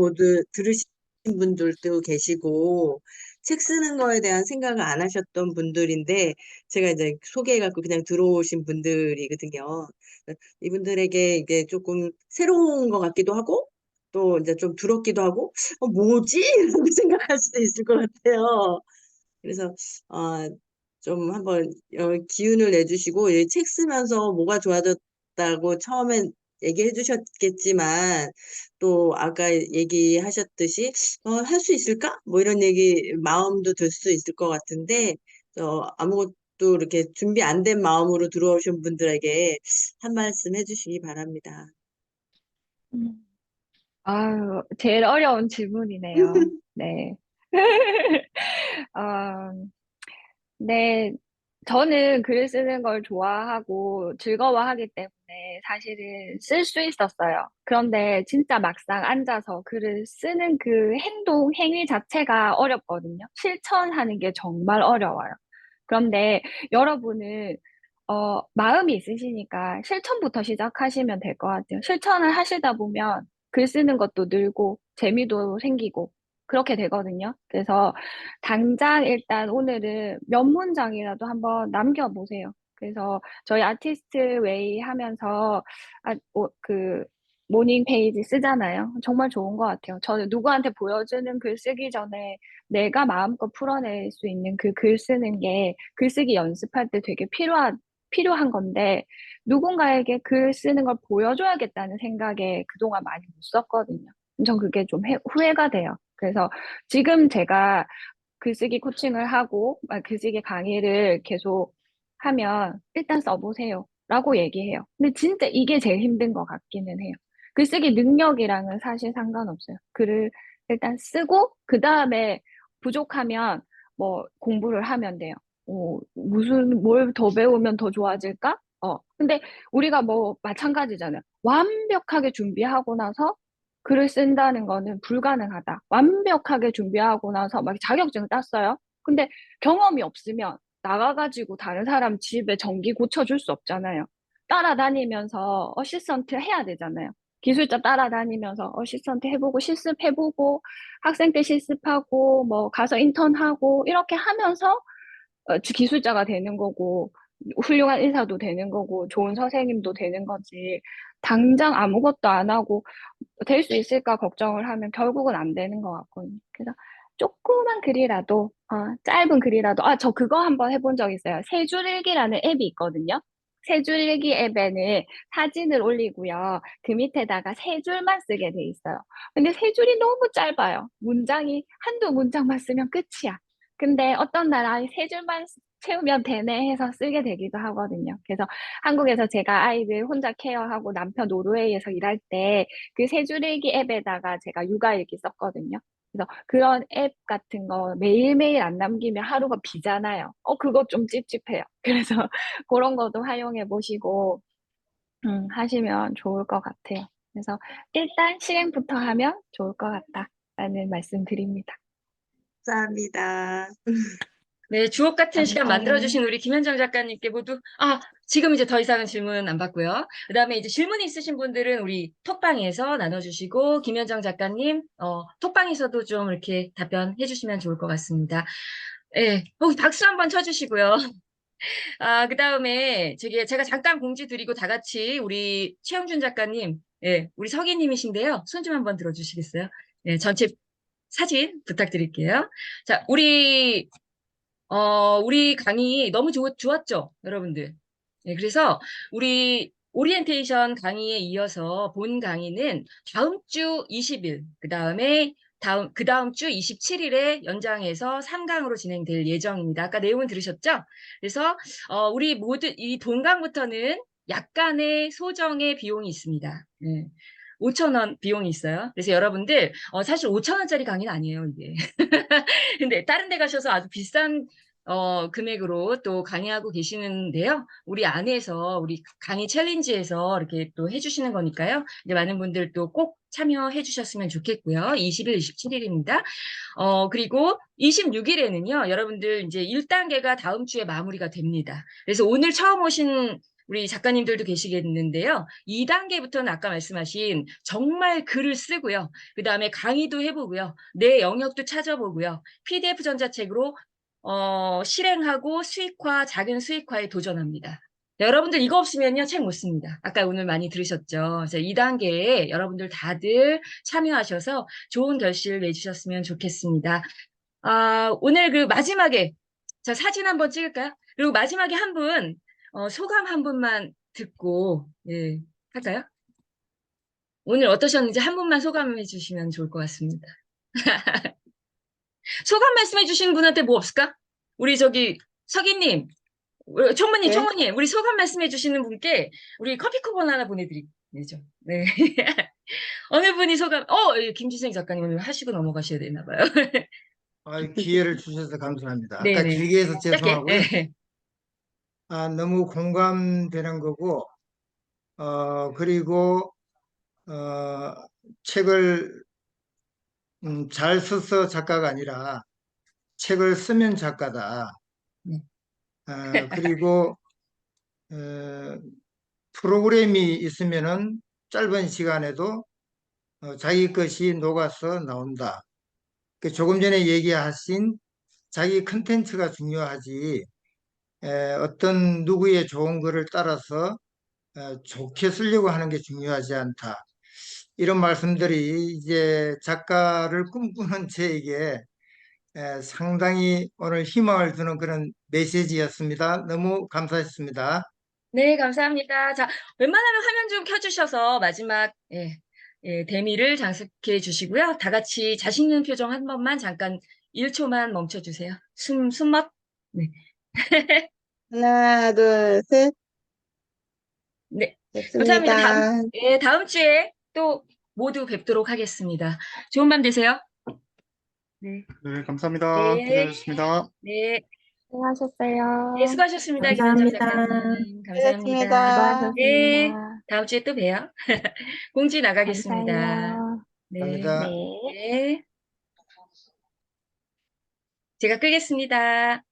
들으신 분들도 계시고, 책 쓰는 거에 대한 생각을 안 하셨던 분들인데, 제가 이제 소개해갖고 그냥 들어오신 분들이거든요. 이분들에게 이게 조금 새로운 것 같기도 하고, 또 이제 좀 두렵기도 하고, 뭐지? 이라고 생각할 수도 있을 것 같아요. 그래서, 좀 한번 기운을 내주시고, 이 책 쓰면서 뭐가 좋아졌다고 처음엔 얘기해 주셨겠지만, 또 아까 얘기하셨듯이, 할 수 있을까? 뭐 이런 마음도 들 수 있을 것 같은데, 아무것도 이렇게 준비 안 된 마음으로 들어오신 분들에게 한 말씀 해주시기 바랍니다. 음. 아유, 제일 어려운 질문이네요. 네. 어, 네, 저는 글 쓰는 걸 좋아하고 즐거워하기 때문에 사실은 쓸 수 있었어요. 그런데 진짜 막상 앉아서 글을 쓰는 그 행위 자체가 어렵거든요. 실천하는 게 정말 어려워요. 그런데 여러분은, 마음이 있으시니까 실천부터 시작하시면 될 것 같아요. 실천을 하시다 보면 글 쓰는 것도 늘고 재미도 생기고 그렇게 되거든요. 그래서 당장 일단 오늘은 몇 문장이라도 한번 남겨보세요. 그래서 저희 아티스트 웨이 하면서 모닝 페이지 쓰잖아요. 정말 좋은 것 같아요. 저는 누구한테 보여주는 글 쓰기 전에 내가 마음껏 풀어낼 수 있는 그 글 쓰는 게 글쓰기 연습할 때 되게 필요한 건데, 누군가에게 글 쓰는 걸 보여줘야겠다는 생각에 그동안 많이 못 썼거든요. 전 그게 좀 후회가 돼요. 그래서 지금 제가 글쓰기 코칭을 하고, 글쓰기 강의를 계속 하면 일단 써보세요. 라고 얘기해요. 근데 진짜 이게 제일 힘든 것 같기는 해요. 글쓰기 능력이랑은 사실 상관없어요. 글을 일단 쓰고, 그 다음에 부족하면 뭐 공부를 하면 돼요. 뭘 더 배우면 더 좋아질까? 근데 우리가 뭐 마찬가지잖아요. 완벽하게 준비하고 나서 글을 쓴다는 거는 불가능하다. 완벽하게 준비하고 나서 막 자격증 땄어요. 근데 경험이 없으면 나가가지고 다른 사람 집에 전기 고쳐줄 수 없잖아요. 따라다니면서 어시스턴트 해야 되잖아요. 기술자 따라다니면서 어시스턴트 해보고 실습해보고 학생 때 실습하고 뭐 가서 인턴하고 이렇게 하면서 기술자가 되는 거고 훌륭한 의사도 되는 거고 좋은 선생님도 되는 거지. 당장 아무것도 안 하고 될 수 있을까 걱정을 하면 결국은 안 되는 것 같거든요. 그래서 조그만 글이라도, 짧은 글이라도, 저 그거 한번 해본 적 있어요. 세 줄 일기라는 앱이 있거든요. 세 줄 일기 앱에는 사진을 올리고요. 그 밑에다가 세 줄만 쓰게 돼 있어요. 근데 세 줄이 너무 짧아요. 문장이 한두 문장만 쓰면 끝이야. 근데 어떤 날 세 줄만 채우면 되네 해서 쓰게 되기도 하거든요. 그래서 한국에서 제가 아이들 혼자 케어하고 남편 노르웨이에서 일할 때 그 세줄일기 앱에다가 제가 육아일기 썼거든요. 그래서 그런 앱 같은 거 매일매일 안 남기면 하루가 비잖아요. 그거 좀 찝찝해요. 그래서 그런 것도 활용해 보시고, 하시면 좋을 것 같아요. 그래서 일단 실행부터 하면 좋을 것 같다라는 말씀 드립니다. 감사합니다. 네, 주옥 같은 시간 감사해요. 만들어주신 우리 김현정 작가님께 모두, 지금 이제 더 이상은 질문 안 받고요. 그 다음에 이제 질문 있으신 분들은 우리 톡방에서 나눠주시고, 김현정 작가님, 톡방에서도 좀 이렇게 답변해 주시면 좋을 것 같습니다. 예, 박수 한번 쳐주시고요. 그 다음에 제가 잠깐 공지 드리고 다 같이 우리 최영준 작가님, 예, 우리 석이님이신데요. 손 좀 한번 들어주시겠어요? 예, 전체 사진 부탁드릴게요. 자, 우리 강의 너무 좋았죠, 여러분들. 네, 그래서 우리 오리엔테이션 강의에 이어서 본 강의는 다음 주 20일, 그 다음 주 27일에 연장해서 3강으로 진행될 예정입니다. 아까 내용은 들으셨죠? 그래서, 우리 모두, 이 본강부터는 약간의 소정의 비용이 있습니다. 네. 5,000원 비용이 있어요. 그래서 여러분들, 사실 5,000원짜리 강의는 아니에요, 이게. 근데 다른 데 가셔서 아주 비싼 금액으로 또 강의하고 계시는데요. 우리 안에서 우리 강의 챌린지에서 이렇게 또 해주시는 거니까요. 이제 많은 분들 또 꼭 참여해 주셨으면 좋겠고요. 20일, 27일입니다. 그리고 26일에는요, 여러분들 이제 1단계가 다음 주에 마무리가 됩니다. 그래서 오늘 처음 오신 우리 작가님들도 계시겠는데요. 2단계부터는 아까 말씀하신 정말 글을 쓰고요. 그 다음에 강의도 해보고요. 내 영역도 찾아보고요. PDF 전자책으로 실행하고 작은 수익화에 도전합니다. 여러분들 이거 없으면요, 책 못 씁니다. 아까 오늘 많이 들으셨죠? 2단계에 여러분들 다들 참여하셔서 좋은 결실 내주셨으면 좋겠습니다. 오늘 그 마지막에, 자, 사진 한번 찍을까요? 그리고 마지막에 한 분, 소감 한 분만 듣고, 예, 할까요? 오늘 어떠셨는지 한 분만 소감해 주시면 좋을 것 같습니다. 소감 말씀해 주시는 분한테 뭐 없을까? 우리 석이님, 네. 총무님, 우리 소감 말씀해 주시는 분께 우리 커피 쿠폰 하나 보내드리죠. 네. 어느 분이 소감, 김지생 작가님 오늘 하시고 넘어가셔야 되나 봐요. 기회를 주셔서 감사합니다. 아까 네네. 길게 해서 짧게. 죄송하고요. 네. 너무 공감되는 거고, 그리고, 책을 잘 써서 작가가 아니라 책을 쓰면 작가다. 네. 그리고, 어, 프로그램이 있으면은 짧은 시간에도 자기 것이 녹아서 나온다. 조금 전에 얘기하신 자기 컨텐츠가 중요하지, 어떤 누구의 좋은 글을 따라서 좋게 쓰려고 하는 게 중요하지 않다. 이런 말씀들이 이제 작가를 꿈꾸는 저에게 상당히 오늘 희망을 주는 그런 메시지였습니다. 너무 감사했습니다. 네, 감사합니다. 자, 웬만하면 화면 좀 켜주셔서 마지막, 대미를 장식해 주시고요. 다 같이 자신 있는 표정 한 번만 잠깐 1초만 멈춰주세요. 숨맛. 네. 하나, 둘, 셋. 네. 감사합니다. 됐습니다. 다음 주에 또 모두 뵙도록 하겠습니다. 좋은 밤 되세요. 네. 네, 감사합니다. 네. 고생하셨습니다. 네. 수고하셨어요. 네, 수고하셨습니다. 김현정 감사합니다. 작가님. 감사합니다. 수고하셨습니다. 네. 수고하셨습니다. 다음 주에 또 봬요. 공지 나가겠습니다. 감사해요. 네. 감사합니다. 네. 네. 제가 끄겠습니다.